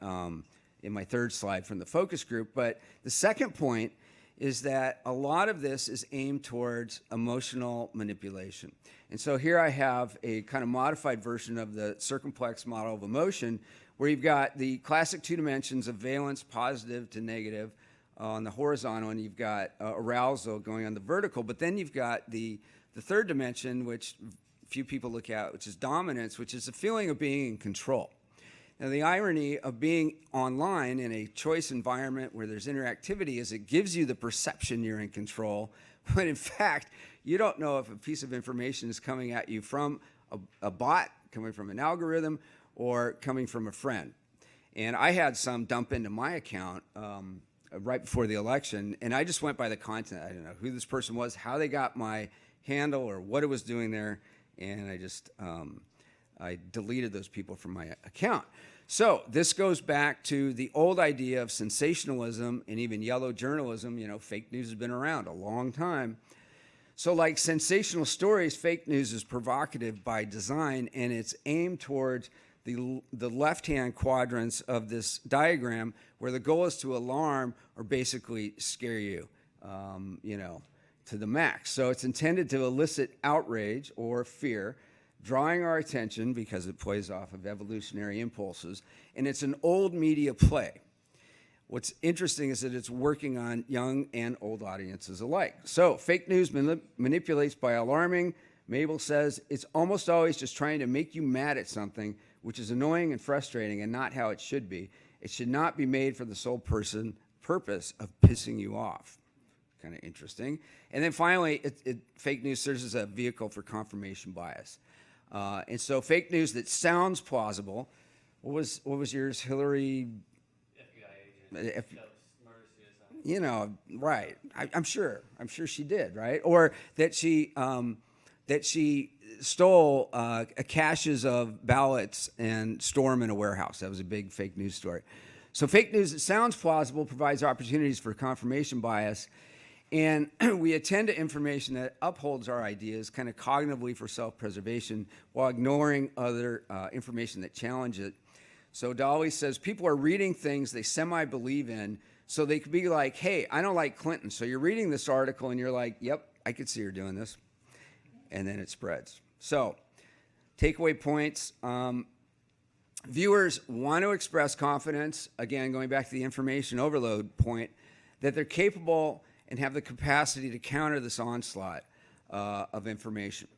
in my 3rd slide from the focus group. But the second point is that a lot of this is aimed towards emotional manipulation. And so here I have a kind of modified version of the circumplex model of emotion, where you've got the classic 2 dimensions of valence, positive to negative, on the horizontal, and you've got arousal going on the vertical. But then you've got the 3rd dimension, which few people look at, which is dominance, which is a feeling of being in control. Now, the irony of being online in a choice environment where there's interactivity is it gives you the perception you're in control, when in fact, you don't know if a piece of information is coming at you from a bot, coming from an algorithm, or coming from a friend. And I had some dump into my account right before the election, and I just went by the content. I didn't know who this person was, how they got my handle, or what it was doing there, and I just I deleted those people from my account. So this goes back to the old idea of sensationalism and even yellow journalism. You know, fake news has been around a long time. So like sensational stories, fake news is provocative by design, and it's aimed towards the left-hand quadrants of this diagram, where the goal is to alarm or basically scare you, you know, to the max. So it's intended to elicit outrage or fear, drawing our attention because it plays off of evolutionary impulses, and it's an old media play. What's interesting is that it's working on young and old audiences alike. So fake news manipulates by alarming. Mabel says it's almost always just trying to make you mad at something, which is annoying and frustrating and not how it should be. It should not be made for the sole purpose of pissing you off. Kind of interesting. And then finally, fake news serves as a vehicle for confirmation bias. And so fake news that sounds plausible. What was yours, Hillary? FBI agent. Murder, suicide. You know, right? I'm sure she did, right? Or that she stole caches of ballots and store them in a warehouse. That was a big fake news story. So fake news that sounds plausible provides opportunities for confirmation bias. And we attend to information that upholds our ideas kind of cognitively for self-preservation while ignoring other information that challenge it. So Dolly says people are reading things they semi-believe in, so they could be like, hey, I don't like Clinton. So you're reading this article and you're like, yep, I could see her doing this. And then it spreads. So takeaway points. Viewers want to express confidence, again, going back to the information overload point, that they're capable and have the capacity to counter this onslaught of information.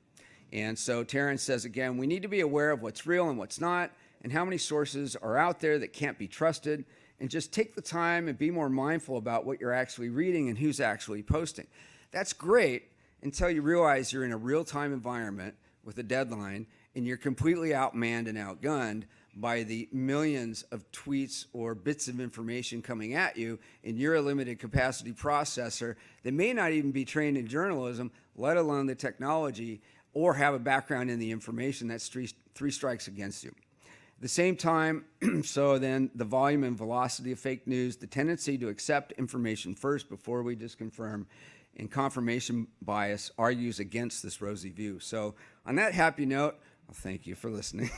And so Terrence says, again, we need to be aware of what's real and what's not, and how many sources are out there that can't be trusted, and just take the time and be more mindful about what you're actually reading and who's actually posting. That's great until you realize you're in a real-time environment with a deadline, and you're completely outmanned and outgunned by the millions of tweets or bits of information coming at you, and you're a limited capacity processor that may not even be trained in journalism, let alone the technology, or have a background in the information. That's three strikes against you. At the same time, so then the volume and velocity of fake news, the tendency to accept information first before we disconfirm, and confirmation bias argues against this rosy view. So on that happy note, I'll thank you for listening.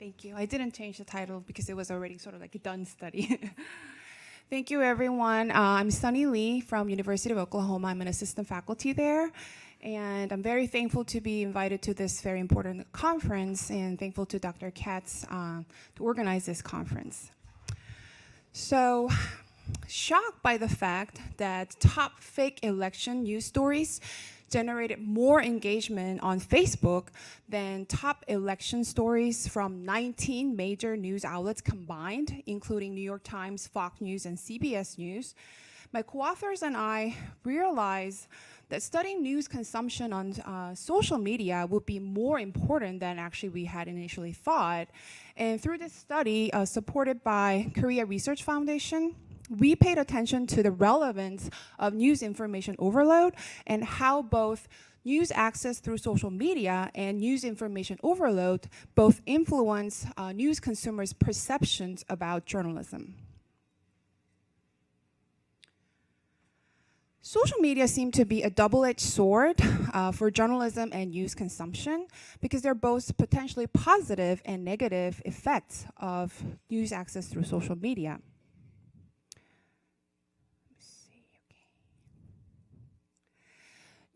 Thank you. I didn't change the title because it was already sort of like a done study. Thank you, everyone. I'm Sunny Lee from University of Oklahoma. I'm an assistant faculty there, and I'm very thankful to be invited to this very important conference, and thankful to Dr. Katz to organize this conference. So, shocked by the fact that top fake election news stories generated more engagement on Facebook than top election stories from 19 major news outlets combined, including New York Times, Fox News, and CBS News. My co-authors and I realized that studying news consumption on social media would be more important than actually we had initially thought. And through this study, supported by Korea Research Foundation, we paid attention to the relevance of news information overload and how both news access through social media and news information overload both influence news consumers' perceptions about journalism. Social media seem to be a double-edged sword for journalism and news consumption because they're both potentially positive and negative effects of news access through social media.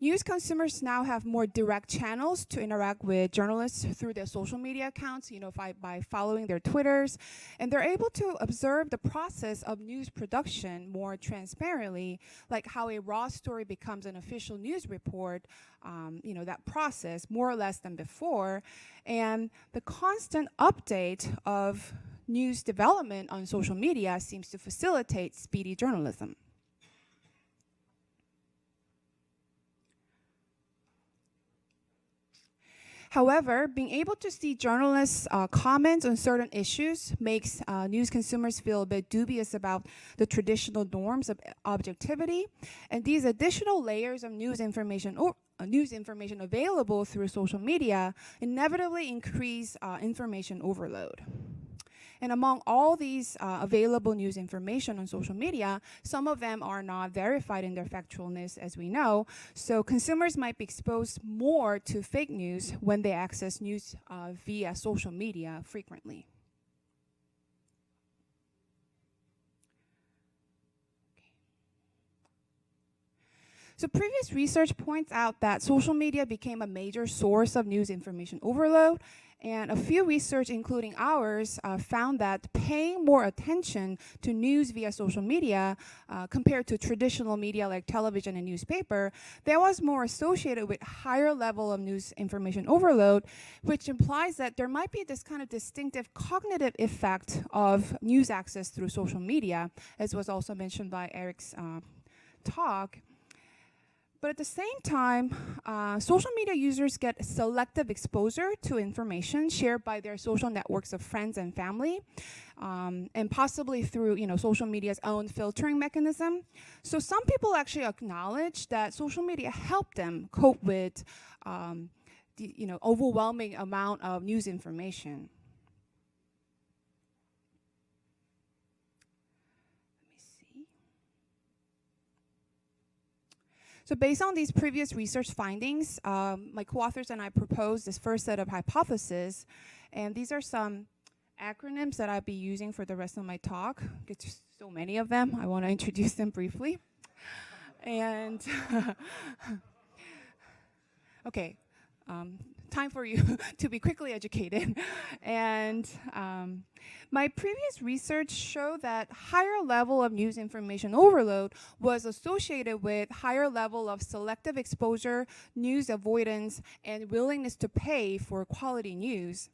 News consumers now have more direct channels to interact with journalists through their social media accounts, by following their Twitters, and they're able to observe the process of news production more transparently, like how a raw story becomes an official news report, that process more or less than before, and the constant update of news development on social media seems to facilitate speedy journalism. However, being able to see journalists' comments on certain issues makes news consumers feel a bit dubious about the traditional norms of objectivity, and these additional layers of news information available through social media inevitably increase information overload. And among all these available news information on social media, some of them are not verified in their factualness, as we know. So consumers might be exposed more to fake news when they access news via social media frequently. So previous research points out that social media became a major source of news information overload. And a few research, including ours, found that paying more attention to news via social media compared to traditional media like television and newspaper, that was more associated with higher level of news information overload, which implies that there might be this kind of distinctive cognitive effect of news access through social media, as was also mentioned by Erik's talk. But at the same time, social media users get selective exposure to information shared by their social networks of friends and family, and possibly through social media's own filtering mechanism. So some people actually acknowledge that social media helped them cope with the overwhelming amount of news information. So based on these previous research findings, my co-authors and I proposed this first set of hypotheses, and these are some acronyms that I'll be using for the rest of my talk. There's so many of them. I want to introduce them briefly. And okay, time for you to be quickly educated. And my previous research showed that higher level of news information overload was associated with higher level of selective exposure, news avoidance, and willingness to pay for quality news.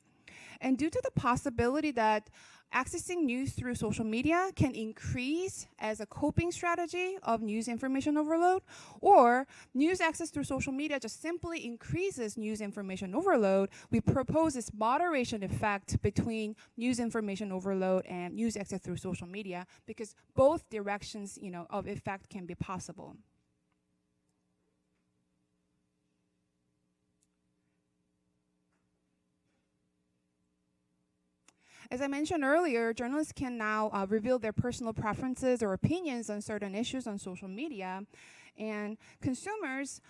And due to the possibility that accessing news through social media can increase as a coping strategy of news information overload, or news access through social media just simply increases news information overload, we propose this moderation effect between news information overload and news access through social media, because both directions of effect can be possible. As I mentioned earlier, journalists can now reveal their personal preferences or opinions on certain issues on social media, and consumers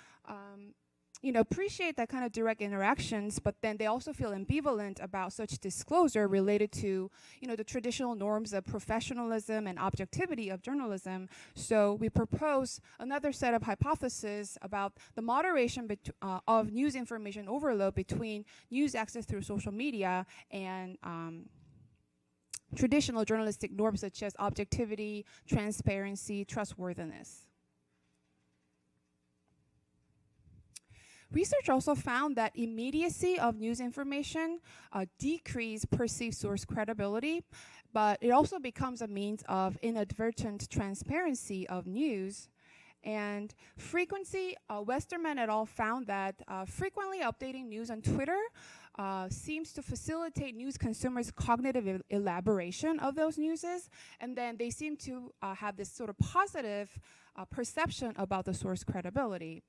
appreciate that kind of direct interactions, but then they also feel ambivalent about such disclosure related to the traditional norms of professionalism and objectivity of journalism. So we propose another set of hypotheses about the moderation of news information overload between news access through social media and traditional journalistic norms such as objectivity, transparency, trustworthiness. Research also found that immediacy of news information decreases perceived source credibility, but it also becomes a means of inadvertent transparency of news. And frequency, Westerman et al. Found that frequently updating news on Twitter seems to facilitate news consumers' cognitive elaboration of those newses, and then they seem to have this sort of positive perception about the source credibility.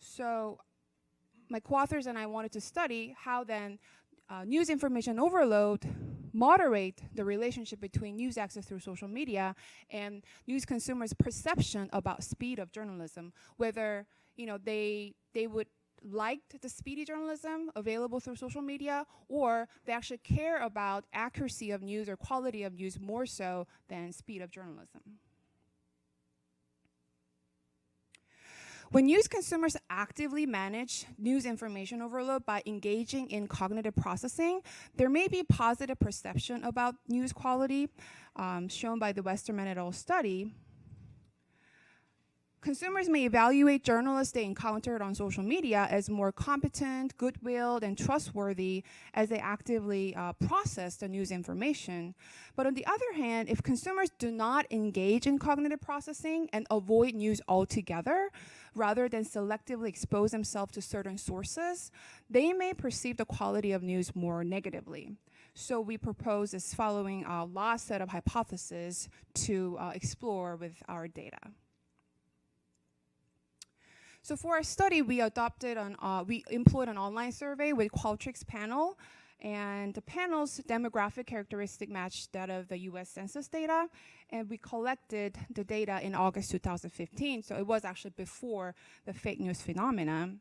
So my co-authors and I wanted to study how then news information overload moderate the relationship between news access through social media and news consumers' perception about speed of journalism, whether they would like the speedy journalism available through social media, or they actually care about accuracy of news or quality of news more so than speed of journalism. When news consumers actively manage news information overload by engaging in cognitive processing, there may be positive perception about news quality, shown by the Westerman et al. Study. Consumers may evaluate journalists they encountered on social media as more competent, good-willed, and trustworthy as they actively process the news information. But on the other hand, if consumers do not engage in cognitive processing and avoid news altogether, rather than selectively expose themselves to certain sources, they may perceive the quality of news more negatively. So we propose this following last set of hypotheses to explore with our data. So for our study, we employed an online survey with Qualtrics panel, and the panel's demographic characteristic matched that of the US Census data, and we collected the data in August 2015, so it was actually before the fake news phenomena.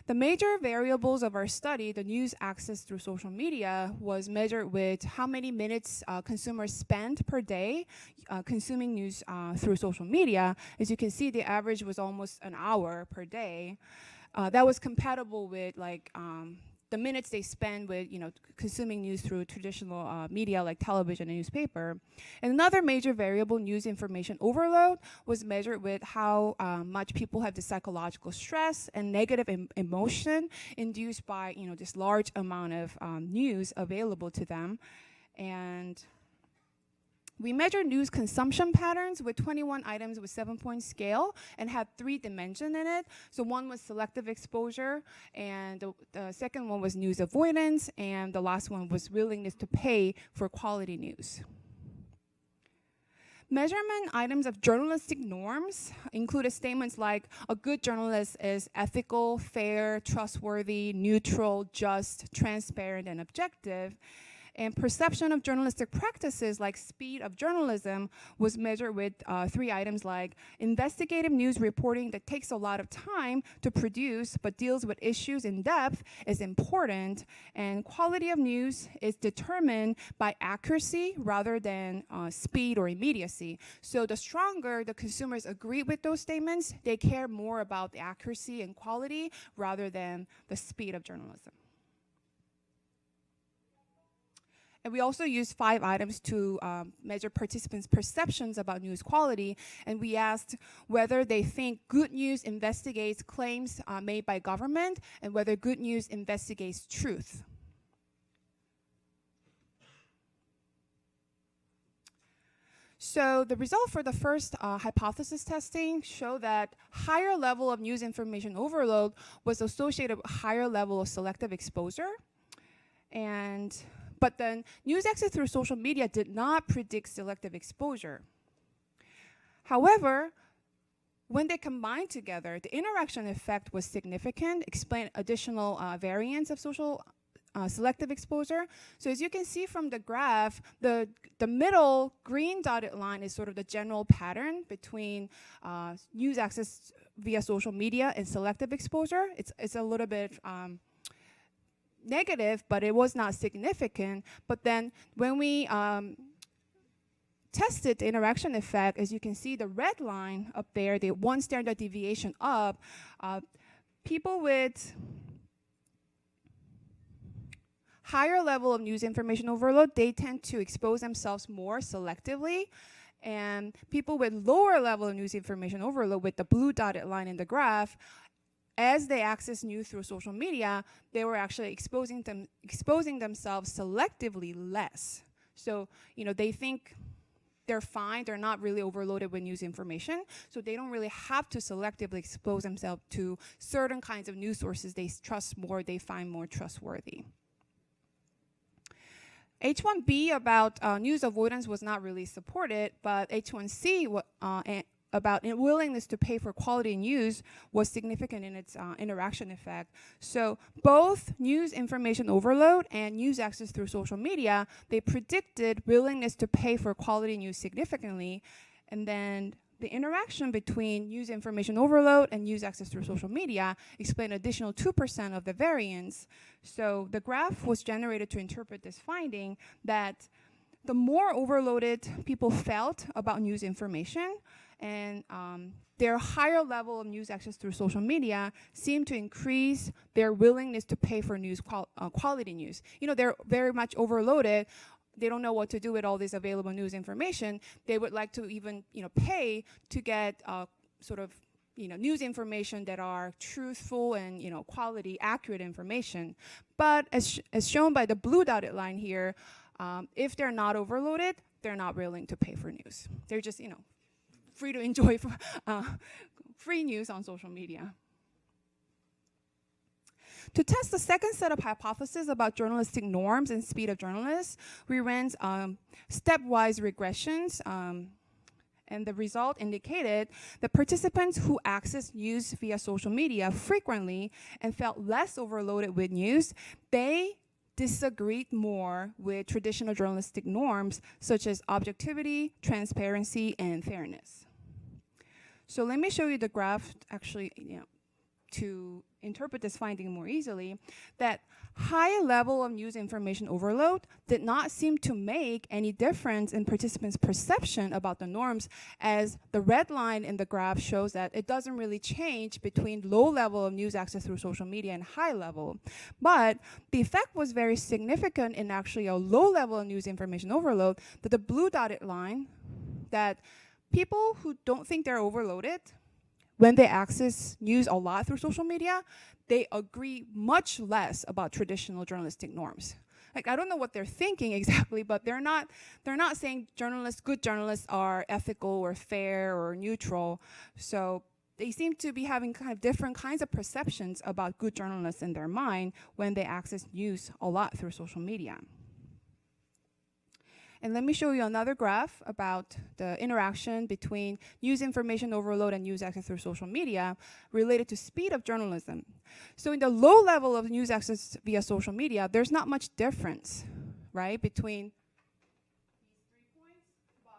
The major variables of our study, the news access through social media, was measured with how many minutes consumers spend per day consuming news through social media. As you can see, the average was almost an hour per day. That was compatible with the minutes they spend with consuming news through traditional media like television and newspaper. And another major variable, news information overload, was measured with how much people have the psychological stress and negative emotion induced by this large amount of news available to them. And we measured news consumption patterns with 21 items with 7-point scale and had 3 dimensions in it. So one was selective exposure, and the second one was news avoidance, and the last one was willingness to pay for quality news. Measurement items of journalistic norms included statements like, a good journalist is ethical, fair, trustworthy, neutral, just, transparent, and objective. And perception of journalistic practices like speed of journalism was measured with 3 items like investigative news reporting that takes a lot of time to produce but deals with issues in depth is important, and quality of news is determined by accuracy rather than speed or immediacy. So the stronger the consumers agree with those statements, they care more about the accuracy and quality rather than the speed of journalism. And we also used 5 items to measure participants' perceptions about news quality. And we asked whether they think good news investigates claims made by government and whether good news investigates truth. So the result for the first hypothesis testing showed that higher level of news information overload was associated with higher level of selective exposure. But then news access through social media did not predict selective exposure. However, when they combined together, the interaction effect was significant, explained additional variants of social selective exposure. So as you can see from the graph, the middle green dotted line is sort of the general pattern between news access via social media and selective exposure. It's a little bit negative, but it was not significant. But then when we tested the interaction effect, as you can see, the red line up there, the 1 standard deviation up, people with higher level of news information overload, they tend to expose themselves more selectively. And people with lower level of news information overload, with the blue dotted line in the graph, as they access news through social media, they were actually exposing themselves selectively less. So, they think they're fine, they're not really overloaded with news information, so they don't really have to selectively expose themselves to certain kinds of news sources they trust more, they find more trustworthy. H1B about news avoidance was not really supported, but H1C about willingness to pay for quality news was significant in its interaction effect. So both news information overload and news access through social media, they predicted willingness to pay for quality news significantly. And then the interaction between news information overload and news access through social media explained additional 2% of the variance. So the graph was generated to interpret this finding that the more overloaded people felt about news information and their higher level of news access through social media seemed to increase their willingness to pay for news quality news. You know, they're very much overloaded. They don't know what to do with all this available news information. They would like to even, pay to get sort of, news information that are truthful and, quality, accurate information. But as shown by the blue dotted line here, if they're not overloaded, they're not willing to pay for news. They're just, free to enjoy free news on social media. To test the second set of hypotheses about journalistic norms and speed of journalists, we ran stepwise regressions, and the result indicated that participants who accessed news via social media frequently and felt less overloaded with news, they disagreed more with traditional journalistic norms such as objectivity, transparency, and fairness. So let me show you the graph actually, to interpret this finding more easily, that high level of news information overload did not seem to make any difference in participants' perception about the norms, as the red line in the graph shows that it doesn't really change between low level of news access through social media and high level. But the effect was very significant in actually a low level of news information overload, that the blue dotted line, that people who don't think they're overloaded, when they access news a lot through social media, they agree much less about traditional journalistic norms. Like, I don't know what they're thinking exactly, but they're not saying good journalists are ethical or fair or neutral. So they seem to be having kind of different kinds of perceptions about good journalists in their mind when they access news a lot through social media. And let me show you another graph about the interaction between news information overload and news access through social media related to speed of journalism. So in the low level of news access via social media, there's not much difference, right, between these 3 points. But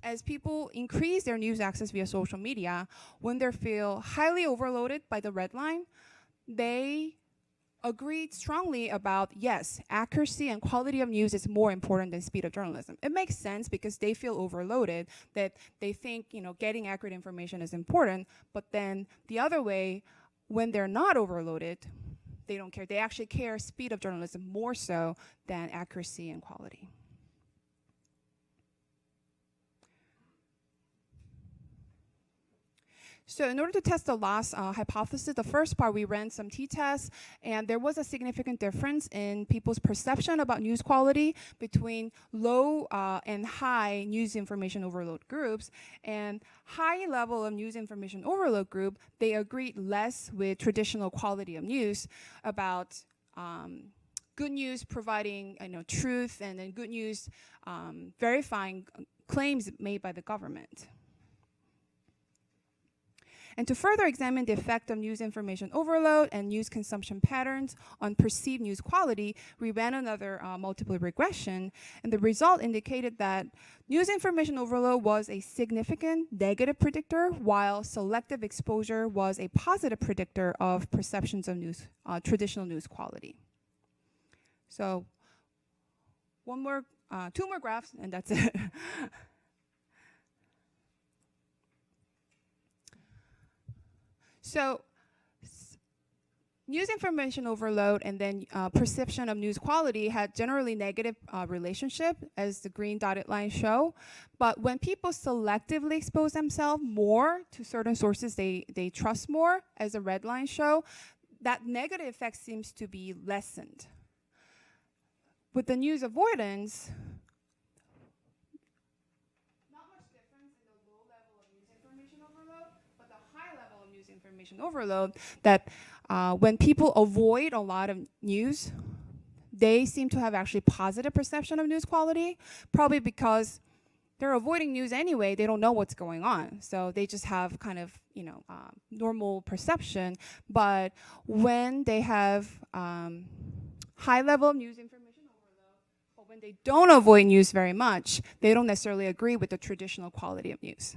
as people increase their news access via social media, when they feel highly overloaded by the red line, they agreed strongly about, yes, accuracy and quality of news is more important than speed of journalism. It makes sense because they feel overloaded, that they think, getting accurate information is important, but then the other way, when they're not overloaded, they don't care. They actually care speed of journalism more so than accuracy and quality. So in order to test the last hypothesis, the first part we ran some t-tests, and there was a significant difference in people's perception about news quality between low and high news information overload groups. And high level of news information overload group, they agreed less with traditional quality of news about good news providing truth, and then good news verifying claims made by the government. And to further examine the effect of news information overload and news consumption patterns on perceived news quality, we ran another multiple regression, and the result indicated that news information overload was a significant negative predictor, while selective exposure was a positive predictor of perceptions of news, traditional news quality. So two more graphs, and that's it. So news information overload and then perception of news quality had generally negative relationship, as the green dotted lines show. But when people selectively expose themselves more to certain sources they trust more, as the red lines show, that negative effect seems to be lessened. With the news avoidance, information overload, that when people avoid a lot of news, they seem to have actually positive perception of news quality, probably because they're avoiding news anyway. They don't know what's going on. So they just have kind of, normal perception. But when they have high level of news information overload, or when they don't avoid news very much, they don't necessarily agree with the traditional quality of news.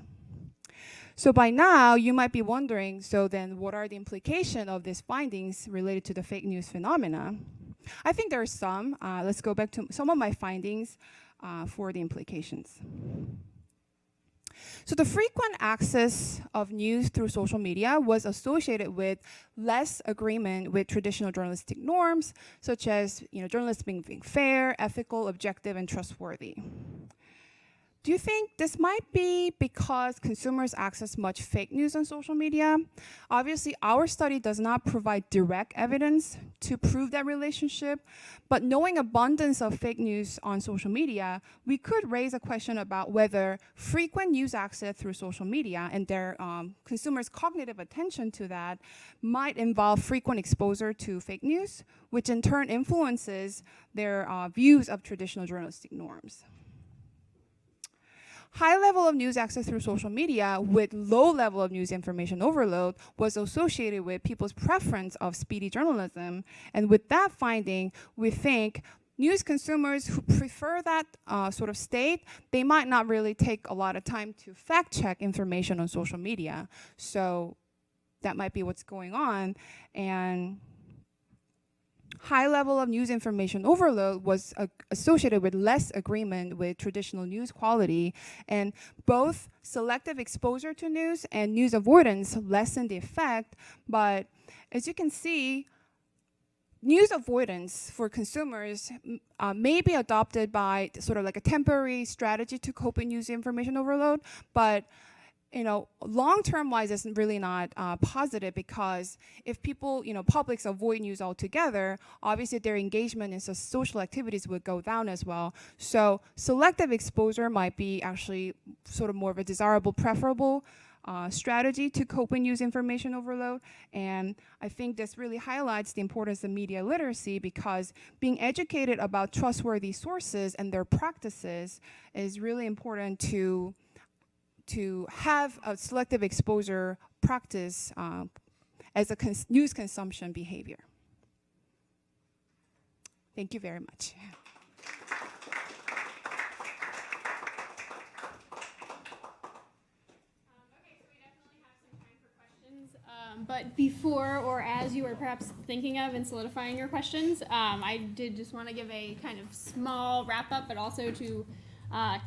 So by now, you might be wondering, so then what are the implications of these findings related to the fake news phenomena? I think there are some. Let's go back to some of my findings for the implications. So the frequent access of news through social media was associated with less agreement with traditional journalistic norms, such as journalists being fair, ethical, objective, and trustworthy. Do you think this might be because consumers access much fake news on social media? Obviously, our study does not provide direct evidence to prove that relationship, but knowing abundance of fake news on social media, we could raise a question about whether frequent news access through social media and their consumers' cognitive attention to that might involve frequent exposure to fake news, which in turn influences their views of traditional journalistic norms. High level of news access through social media with low level of news information overload was associated with people's preference of speedy journalism. And with that finding, we think news consumers who prefer that sort of state, they might not really take a lot of time to fact check information on social media. So that might be what's going on. And high level of news information overload was associated with less agreement with traditional news quality, and both selective exposure to news and news avoidance lessened the effect. But as you can see, news avoidance for consumers may be adopted by sort of like a temporary strategy to cope with news information overload, but long-term wise, it's really not positive, because if people, publics avoid news altogether, obviously their engagement in social activities would go down as well. So selective exposure might be actually sort of more of a desirable, preferable strategy to cope with news information overload. And I think this really highlights the importance of media literacy, because being educated about trustworthy sources and their practices is really important to have a selective exposure practice as a news consumption behavior. Thank you very much. But before or as you are perhaps thinking of and solidifying your questions, I did just want to give a kind of small wrap up, but also to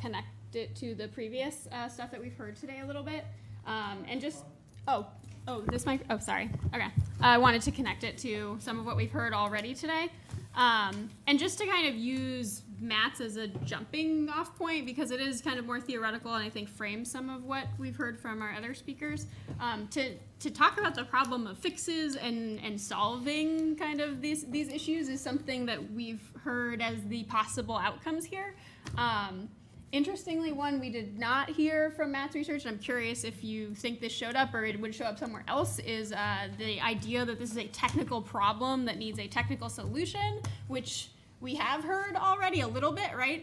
connect it to the previous stuff that we've heard today a little bit. And just, sorry. Okay. I wanted to connect it to some of what we've heard already today. And just to kind of use Matt's as a jumping off point, because it is kind of more theoretical and I think frames some of what we've heard from our other speakers, to talk about the problem of fixes and solving kind of these issues is something that we've heard as the possible outcomes here. Interestingly, one we did not hear from Matt's research, and I'm curious if you think this showed up or it would show up somewhere else, is the idea that this is a technical problem that needs a technical solution, which we have heard already a little bit, right?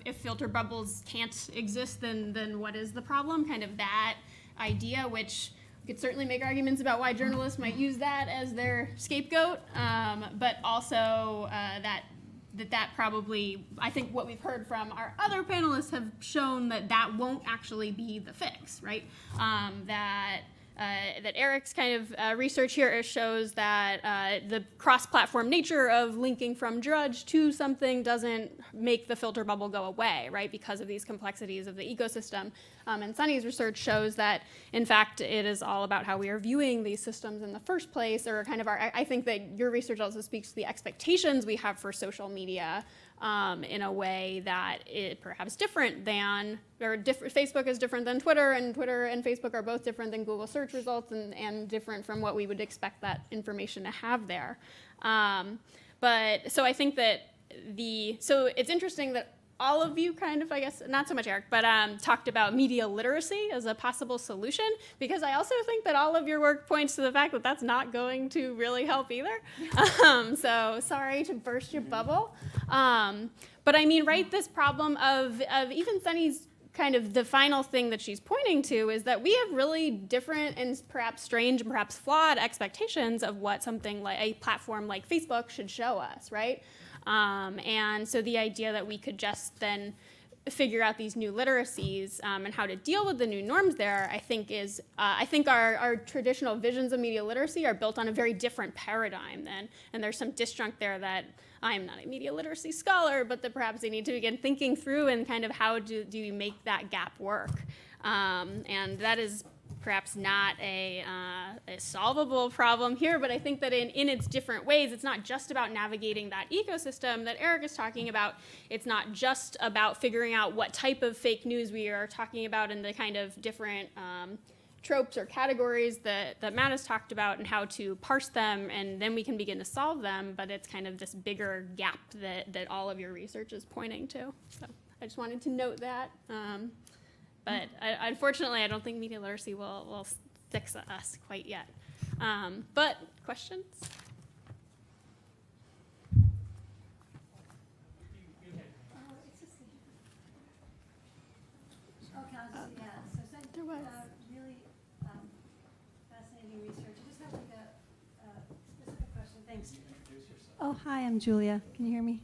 If filter bubbles can't exist, then what is the problem? Kind of that idea, which we could certainly make arguments about why journalists might use that as their scapegoat, but also that probably, I think what we've heard from our other panelists have shown that won't actually be the fix, right? That Erik's kind of research here shows that the cross-platform nature of linking from Drudge to something doesn't make the filter bubble go away, right? Because of these complexities of the ecosystem. And Sunny's research shows that, in fact, it is all about how we are viewing these systems in the first place, or kind of I think that your research also speaks to the expectations we have for social media in a way that it perhaps different than, Facebook is different than Twitter, and Twitter and Facebook are both different than Google search results, and different from what we would expect that information to have there. But so I think that so it's interesting that all of you kind of, I guess, not so much Erik, but talked about media literacy as a possible solution, because I also think that all of your work points to the fact that that's not going to really help either. So sorry to burst your bubble. But I mean, right, this problem of even Sunny's kind of the final thing that she's pointing to is that we have really different and perhaps strange and perhaps flawed expectations of what something like a platform like Facebook should show us, right? And so the idea that we could just then figure out these new literacies and how to deal with the new norms there, I think is, I think our traditional visions of media literacy are built on a very different paradigm then, and there's some disjunct there that I'm not a media literacy scholar, but that perhaps they need to begin thinking through and kind of how do you make that gap work. And that is perhaps not a solvable problem here, but I think that in its different ways, it's not just about navigating that ecosystem that Erik is talking about. It's not just about figuring out what type of fake news we are talking about and the kind of different tropes or categories that Matt has talked about and how to parse them, and then we can begin to solve them, but it's kind of this bigger gap that all of your research is pointing to. So I just wanted to note that. But unfortunately, I don't think media literacy will fix us quite yet. But questions? There was really fascinating research. I just have like a specific question. Thanks. Oh, hi, I'm Julia. Can you hear me?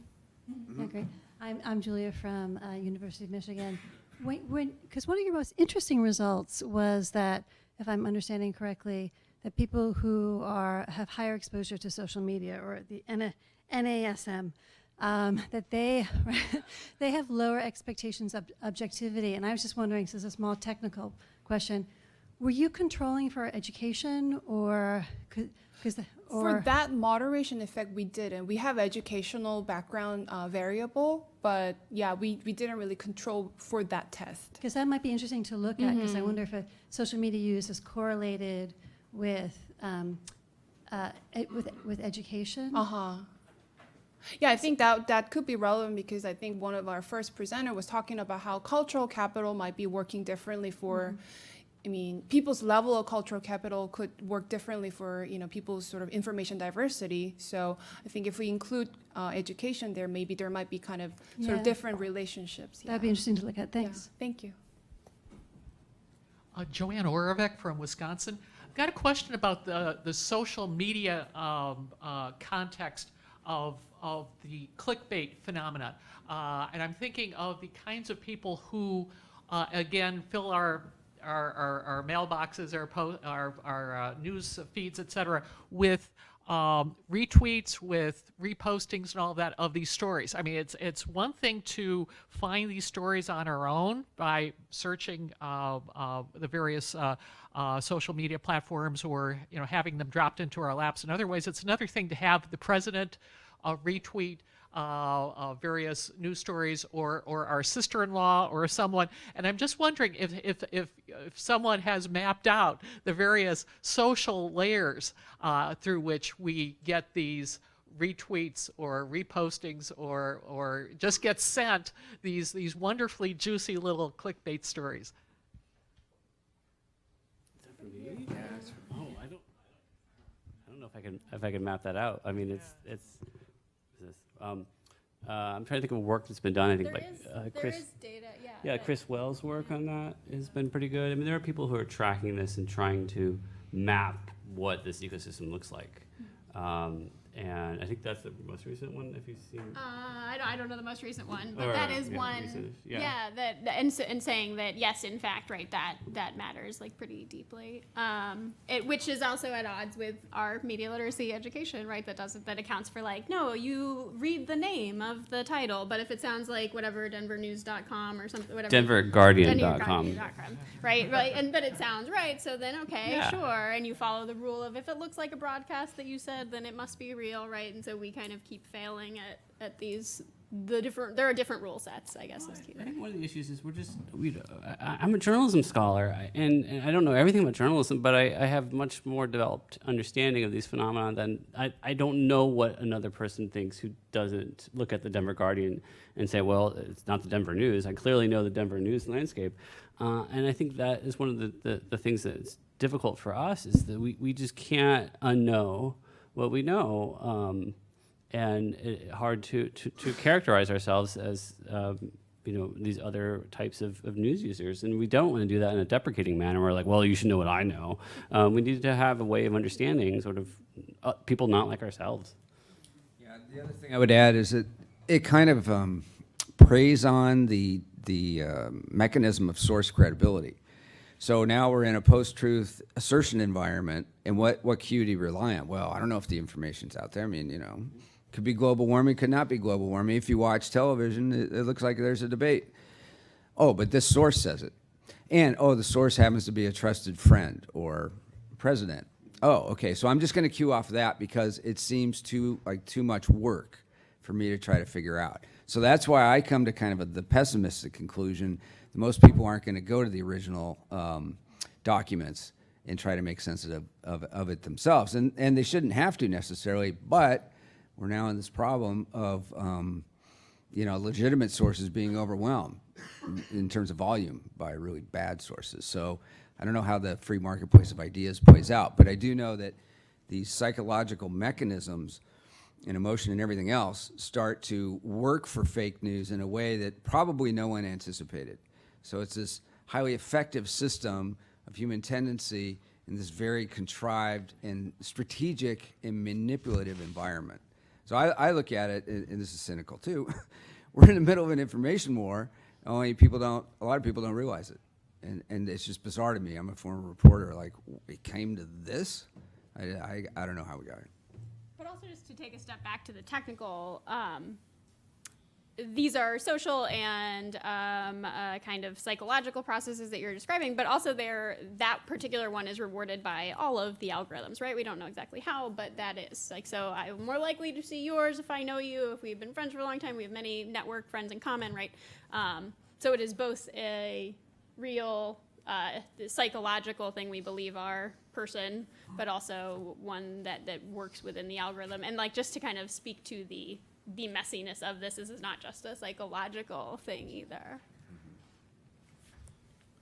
Mm-hmm. Yeah, great. I'm Julia from University of Michigan. Because one of your most interesting results was that, if I'm understanding correctly, that people who have higher exposure to social media or the NASM, that they have lower expectations of objectivity. And I was just wondering, this is a small technical question, were you controlling for education or for that moderation effect, we didn't. We have educational background variable, but yeah, we didn't really control for that test. Because that might be interesting to look at, because I wonder if social media use is correlated with education. Yeah, I think that could be relevant because I think one of our first presenter was talking about how cultural capital might be working differently for. I mean, people's level of cultural capital could work differently for people's sort of information diversity. So I think if we include education there, maybe there might be kind of sort of different relationships. That'd be interesting to look at. Thanks. Yeah. Thank you. Joanne Oravec from Wisconsin. I've got a question about the social media context of the clickbait phenomenon. And I'm thinking of the kinds of people who, again, fill our mailboxes, our news feeds, et cetera, with retweets, with repostings and all that of these stories. I mean, it's one thing to find these stories on our own by searching the various social media platforms or having them dropped into our laps in other ways. It's another thing to have the president retweet various news stories or our sister-in-law or someone. And I'm just wondering if someone has mapped out the various social layers through which we get these retweets or repostings or just get sent these wonderfully juicy little clickbait stories. Oh, I don't know if I can map that out. I mean, it's I'm trying to think of work that's been done. I think there is data, yeah. Yeah, Chris Wells' work on that has been pretty good. I mean, there are people who are tracking this and trying to map what this ecosystem looks like. And I think that's the most recent one, if you've seen. I don't know the most recent one, but Or, that is yeah, one. recent, And saying that yes, in fact, right, that matters like pretty deeply. Which is also at odds with our media literacy education, right? That accounts for like, no, you read the name of the title, but if it sounds like whatever DenverNews.com or something, whatever. DenverGuardian.com. Right, but it sounds right. So then, okay, sure, and you follow the rule of if it looks like a broadcast that you said, then it must be real, right? And so we kind of keep failing at these. There are different rule sets, I guess. Is key, right? I think one of the issues is I'm a journalism scholar, and I don't know everything about journalism, but I have much more developed understanding of these phenomena than I don't know what another person thinks who doesn't look at the Denver Guardian and say, well, it's not the Denver News. I clearly know the Denver news landscape, and I think that is one of the things that's difficult for us is that we just can't unknow what we know. And hard to characterize ourselves as these other types of news users. And we don't want to do that in a deprecating manner where like, well, you should know what I know. We need to have a way of understanding sort of people not like ourselves. Yeah, the other thing I would add is that it kind of preys on the mechanism of source credibility. So now we're in a post-truth assertion environment, and what cue do you rely on? Well, I don't know if the information's out there. I mean, could be global warming, could not be global warming. If you watch television, it looks like there's a debate. Oh, but this source says it. And, the source happens to be a trusted friend or president. Oh, okay, so I'm just going to cue off that because it seems too much work for me to try to figure out. So that's why I come to kind of the pessimistic conclusion that most people aren't going to go to the original documents and try to make sense of it themselves. And they shouldn't have to necessarily, but we're now in this problem of legitimate sources being overwhelmed in terms of volume by really bad sources. So I don't know how the free marketplace of ideas plays out, but I do know that these psychological mechanisms and emotion and everything else start to work for fake news in a way that probably no one anticipated. So it's this highly effective system of human tendency in this very contrived and strategic and manipulative environment. So I look at it, and this is cynical too, we're in the middle of an information war, a lot of people don't realize it. And it's just bizarre to me. I'm a former reporter, like, it came to this? I don't know how we got it. But also just to take a step back to the technical, these are social and kind of psychological processes that you're describing, but also that particular one is rewarded by all of the algorithms, right? We don't know exactly how, but that is. Like, so I'm more likely to see yours if I know you, if we've been friends for a long time, we have many network friends in common, right? So it is both a real psychological thing we believe our person, but also one that works within the algorithm. And like, just to kind of speak to the messiness of this is not just a psychological thing either.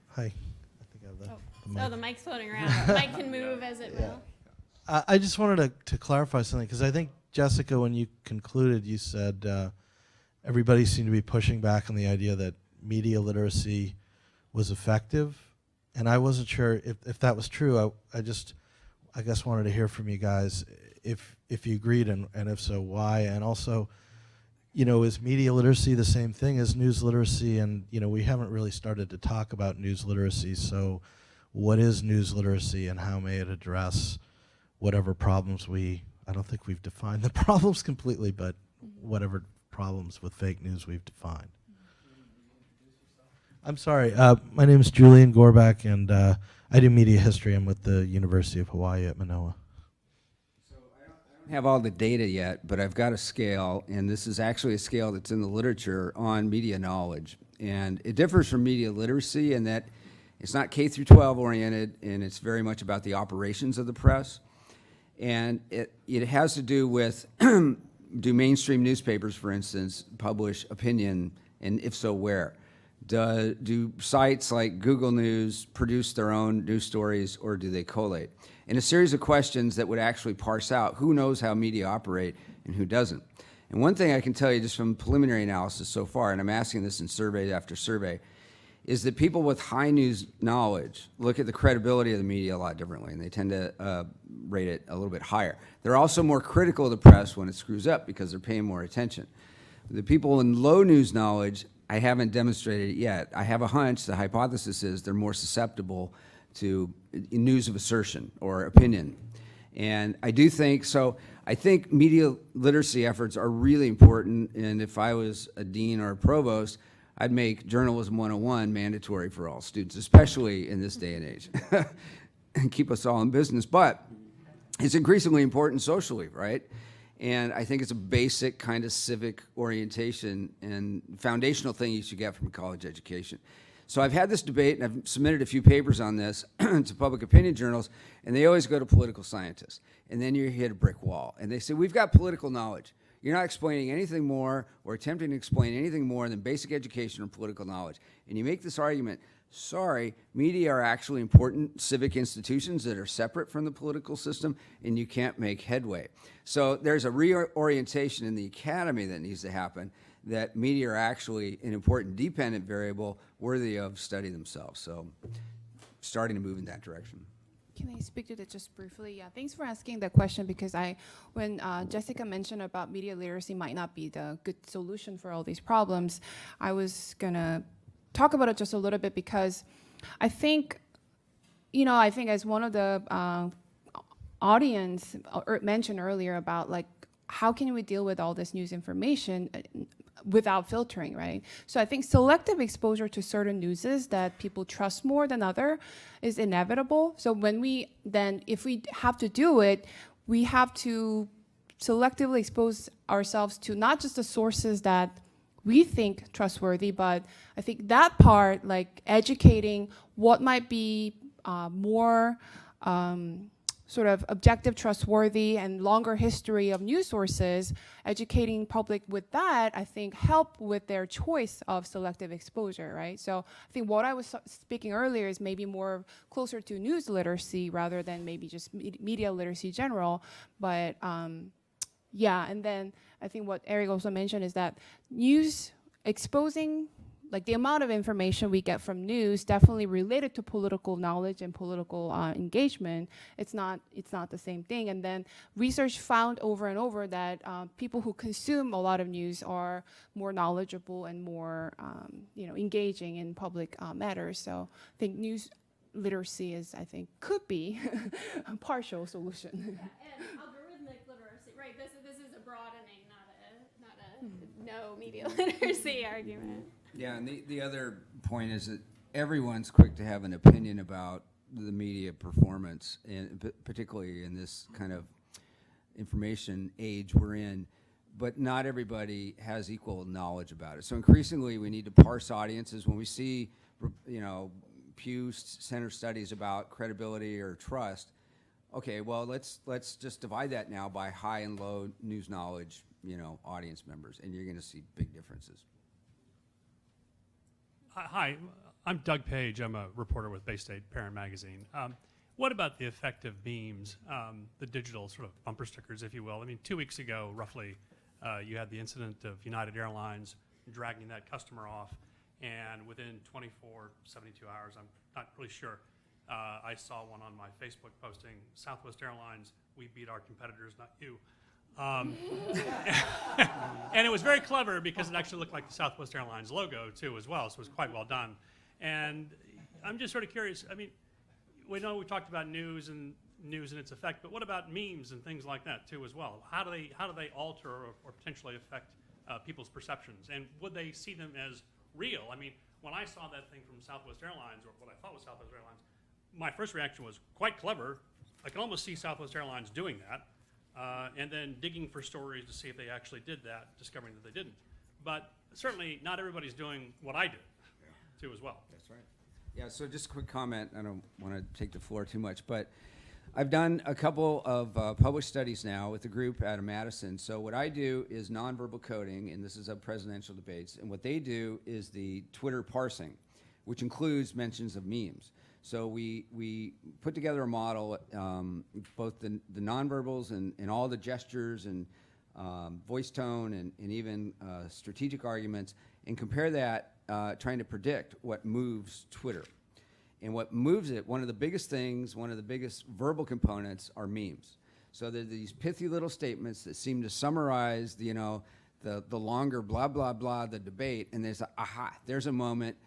Hi. I think I have the mic. So the mic's floating around. The mic can move as it will. I just wanted to clarify something, because I think, Jessica, when you concluded, you said everybody seemed to be pushing back on the idea that media literacy was effective. And I wasn't sure if that was true. I guess wanted to hear from you guys if you agreed, and if so, why? And also, is media literacy the same thing as news literacy? And, we haven't really started to talk about news literacy. So what is news literacy, and how may it address whatever problems I don't think we've defined the problems completely, but whatever problems with fake news we've defined. I'm sorry. My name is Julian Gorbach, and I do media history. I'm with the University of Hawaii at Manoa. So I don't have all the data yet, but I've got a scale, and this is actually a scale that's in the literature on media knowledge. And it differs from media literacy in that it's not K through 12 oriented, and it's very much about the operations of the press. And it has to do with, do mainstream newspapers, for instance, publish opinion, and if so, where? Do sites like Google News produce their own news stories, or do they collate? And a series of questions that would actually parse out who knows how media operate and who doesn't. And one thing I can tell you just from preliminary analysis so far, and I'm asking this in survey after survey, is that people with high news knowledge look at the credibility of the media a lot differently, and they tend to rate it a little bit higher. They're also more critical of the press when it screws up because they're paying more attention. The people in low news knowledge, I haven't demonstrated it yet. I have a hunch, the hypothesis is they're more susceptible to news of assertion or opinion. And I do think, so I think media literacy efforts are really important, and if I was a dean or a provost, I'd make Journalism 101 mandatory for all students, especially in this day and age, and keep us all in business. But it's increasingly important socially, right? And I think it's a basic kind of civic orientation and foundational thing you should get from a college education. So I've had this debate, and I've submitted a few papers on this to public opinion journals, and they always go to political scientists. And then you hit a brick wall. And they say, we've got political knowledge. You're not explaining anything more or attempting to explain anything more than basic education or political knowledge. And you make this argument, sorry, media are actually important civic institutions that are separate from the political system, and you can't make headway. So there's a reorientation in the academy that needs to happen that media are actually an important dependent variable worthy of study themselves. So starting to move in that direction. Can I speak to that just briefly? Yeah, thanks for asking that question, because when Jessica mentioned about media literacy might not be the good solution for all these problems, I was gonna talk about it just a little bit, because I think as one of the audience mentioned earlier about like, how can we deal with all this news information without filtering, right? So I think selective exposure to certain newses that people trust more than other is inevitable. So if we have to do it, we have to selectively expose ourselves to not just the sources that we think trustworthy, but I think that part, like educating what might be more sort of objective, trustworthy, and longer history of news sources, educating public with that, I think help with their choice of selective exposure, right? So I think what I was speaking earlier is maybe more closer to news literacy rather than maybe just media literacy general. But yeah, and then I think what Erik also mentioned is that news exposing, like the amount of information we get from news definitely related to political knowledge and political engagement, it's not the same thing. And then research found over and over that people who consume a lot of news are more knowledgeable and more engaging in public matters. So I think news literacy could be a partial solution. Yeah, and algorithmic literacy, right? This is a broadening, not a no media literacy argument. Yeah, and the other point is that everyone's quick to have an opinion about the media performance, and particularly in this kind of information age we're in, but not everybody has equal knowledge about it. So increasingly we need to parse audiences. When we see, Pew Center studies about credibility or trust, okay, well, let's just divide that now by high and low news knowledge, audience members, and you're going to see big differences. Hi, I'm Doug Page. I'm a reporter with Bay State Parent Magazine. What about the effect of memes, the digital sort of bumper stickers, if you will? I mean, 2 weeks ago, roughly, you had the incident of United Airlines dragging that customer off, and within 24, 72 hours, I'm not really sure, I saw one on my Facebook posting, Southwest Airlines, we beat our competitors, not you. And it was very clever because it actually looked like the Southwest Airlines logo too as well, so it was quite well done. And I'm just sort of curious, I mean, we know we talked about news and its effect, but what about memes and things like that too as well? How do they alter or potentially affect people's perceptions? And would they see them as real? I mean, when I saw that thing from Southwest Airlines, or what I thought was Southwest Airlines, my first reaction was quite clever. I can almost see Southwest Airlines doing that. And then digging for stories to see if they actually did that, discovering that they didn't. But certainly not everybody's doing what I did, too, as well. That's right. Yeah, so just a quick comment. I don't want to take the floor too much, but I've done a couple of published studies now with a group out of Madison. So what I do is nonverbal coding, and this is a presidential debates, and what they do is the Twitter parsing, which includes mentions of memes. So we put together a model, both the nonverbals and all the gestures and voice tone and even strategic arguments, and compare that, trying to predict what moves Twitter. And what moves it, one of the biggest verbal components are memes. So they're these pithy little statements that seem to summarize, the longer blah, blah, blah, the debate, and there's a moment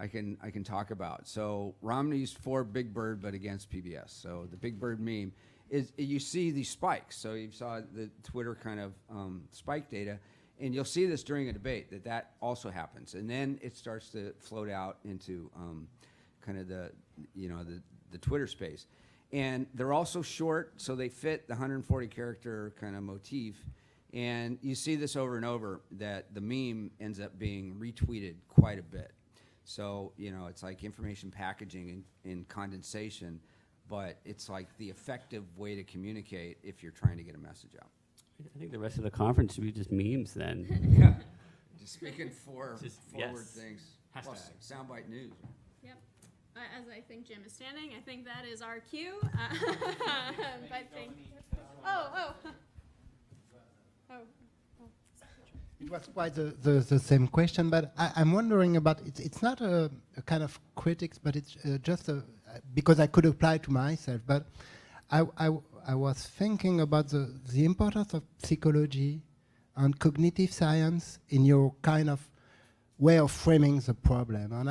I can talk about. So Romney's for Big Bird, but against PBS. So the Big Bird meme is, you see these spikes. So you saw the Twitter kind of spike data, and you'll see this during a debate that also happens, and then it starts to float out into kind of the Twitter space. And they're also short, so they fit the 140 character kind of motif. And you see this over and over, that the meme ends up being retweeted quite a bit. So, it's like information packaging and condensation, but it's like the effective way to communicate if you're trying to get a message out. I think the rest of the conference should be just memes then. Yeah, just speaking forward things. Plus soundbite news. Yep. As I think Jim is standing, I think that is our cue. But thank. Oh. It was quite the same question, but I'm wondering about it. It's not a kind of critics, but it's just because I could apply to myself. But I was thinking about the importance of psychology and cognitive science in your kind of way of framing the problem. And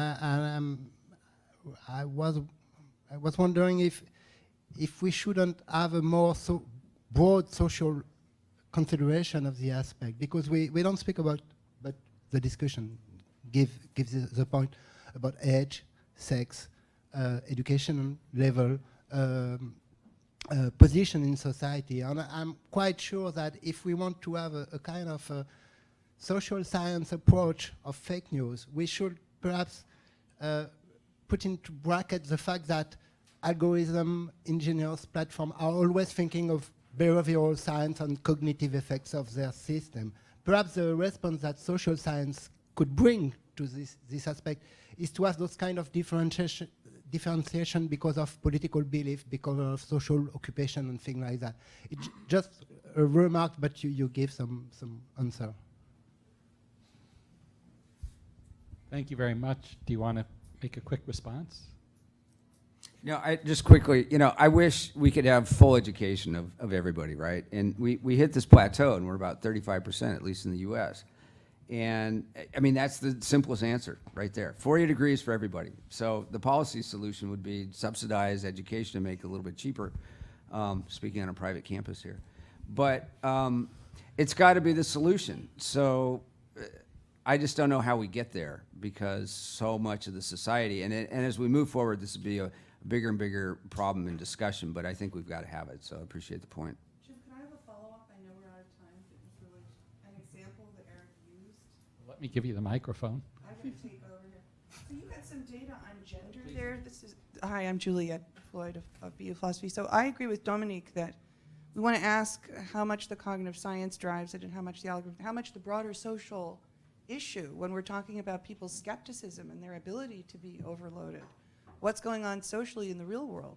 I was wondering if we shouldn't have a more broad social consideration of the aspect, because we don't speak about, but the discussion gives the point about age, sex, education level, position in society. And I'm quite sure that if we want to have a kind of a social science approach of fake news, we should perhaps put into bracket the fact that algorithm engineers, platform are always thinking of behavioral science and cognitive effects of their system. Perhaps the response that social science could bring to this aspect is to have those kind of differentiation because of political belief, because of social occupation and things like that. It's just a remark, but you give some answer. Thank you very much. Do you want to make a quick response? No, I just quickly, I wish we could have full education of everybody, right? And we hit this plateau, and we're about 35%, at least in the U.S. And, I mean, that's the simplest answer right there. 4 degrees for everybody. So the policy solution would be subsidize education to make it a little bit cheaper, speaking on a private campus here. But it's got to be the solution. So I just don't know how we get there, because so much of the society, and as we move forward, this will be a bigger and bigger problem and discussion, but I think we've got to have it, so I appreciate the point. Jim, can I have a follow-up? I know we're out of time. It was really an example that Erik used. Let me give you the microphone. I'm going to take over here. So you had some data on gender there. Hi, I'm Juliette Floyd of BU Philosophy. So I agree with Dominique that we want to ask how much the cognitive science drives it and how much the broader social issue when we're talking about people's skepticism and their ability to be overloaded. What's going on socially in the real world,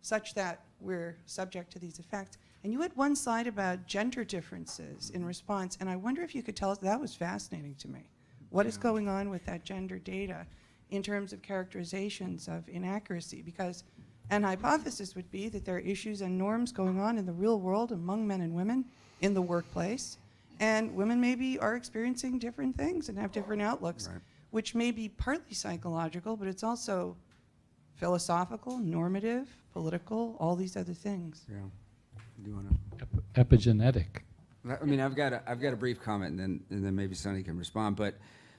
such that we're subject to these effects. And you had one slide about gender differences in response, and I wonder if you could tell us, that was fascinating to me. What is going on with that gender data in terms of characterizations of inaccuracy? Because an hypothesis would be that there are issues and norms going on in the real world among men and women in the workplace, and women maybe are experiencing different things and have different outlooks. Right. Which may be partly psychological, but it's also philosophical, normative, political, all these other things. Yeah. Do you want to? Epigenetic. I mean, I've got a brief comment, and then maybe Sonny can respond. But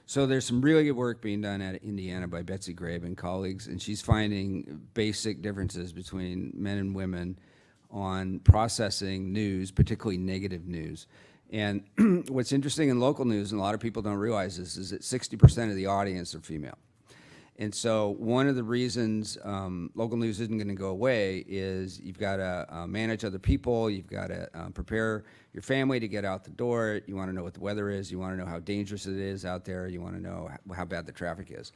so there's some really good work being done at Indiana by Betsy Grabe and colleagues, and she's finding basic differences between men and women on processing news, particularly negative news. And what's interesting in local news, and a lot of people don't realize this, is that 60% of the audience are female. And so one of the reasons local news isn't going to go away is you've got to manage other people, you've got to prepare your family to get out the door, you want to know what the weather is, you want to know how dangerous it is out there, you want to know how bad the traffic is.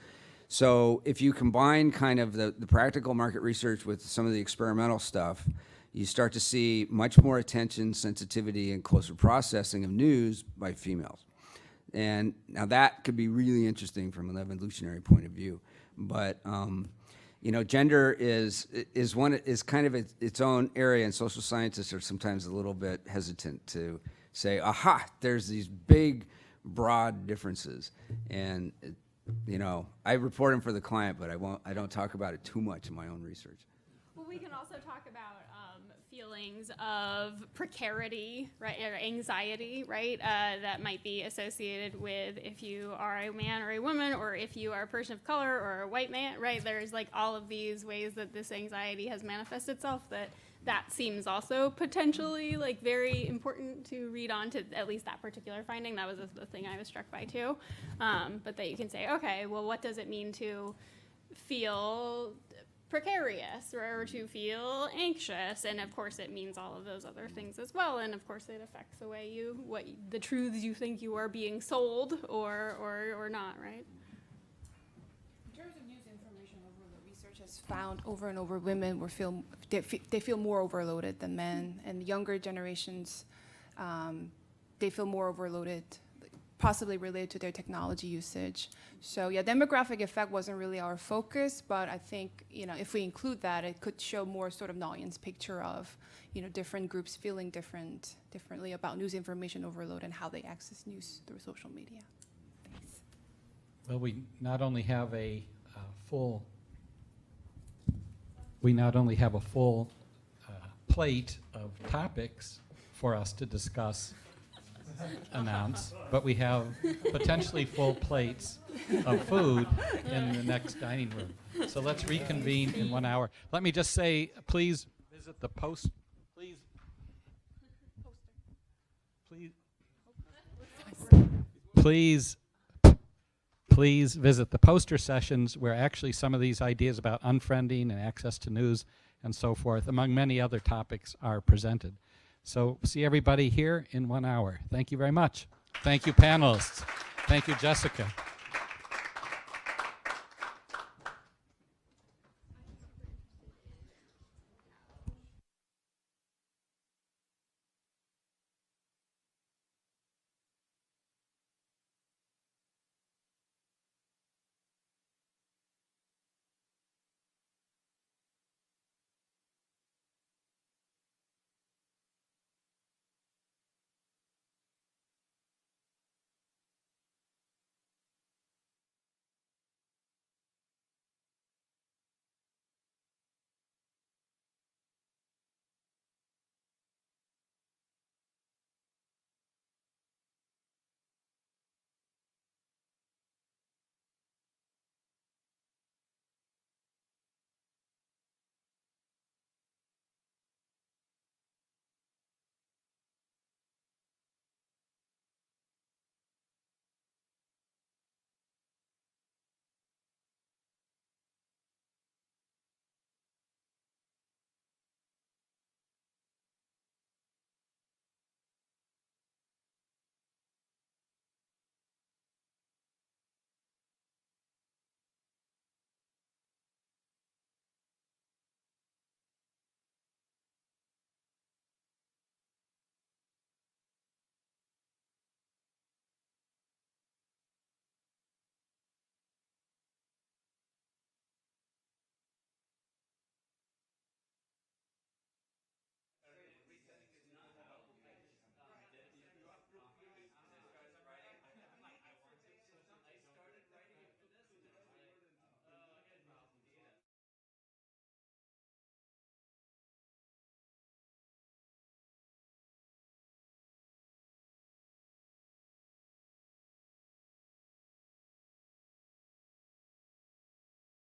So if you combine kind of the practical market research with some of the experimental stuff, you start to see much more attention, sensitivity, and closer processing of news by females. And now that could be really interesting from an evolutionary point of view. But gender is kind of its own area, and social scientists are sometimes a little bit hesitant to say, aha, there's these big, broad differences. And I report them for the client, but I don't talk about it too much in my own research. Well, we can also talk about feelings of precarity, right, or anxiety, right, that might be associated with if you are a man or a woman, or if you are a person of color or a white man, right? There's like all of these ways that this anxiety has manifested itself that seems also potentially like very important to read on to at least that particular finding. That was the thing I was struck by too. But that you can say, okay, well, what does it mean to feel precarious or to feel anxious? And of course it means all of those other things as well, and of course it affects the way the truths you think you are being sold or not, right? In terms of news information, the research has found over and over women they feel more overloaded than men, and younger generations they feel more overloaded possibly related to their technology usage. So yeah, demographic effect wasn't really our focus, but I think, you know, if we include that, it could show more sort of nuanced picture of, you know, different groups feeling differently about news information overload and how they access news through social media. Thanks. Well, we not only have a full plate of topics for us to discuss, announce, but we have potentially full plates of food in the next dining room. So let's reconvene in 1 hour. Let me just say, please visit the post. Please visit the poster sessions where actually some of these ideas about unfriending and access to news and so forth, among many other topics, are presented. So see everybody here in 1 hour. Thank you very much. Thank you, panelists. Thank you, Jessica.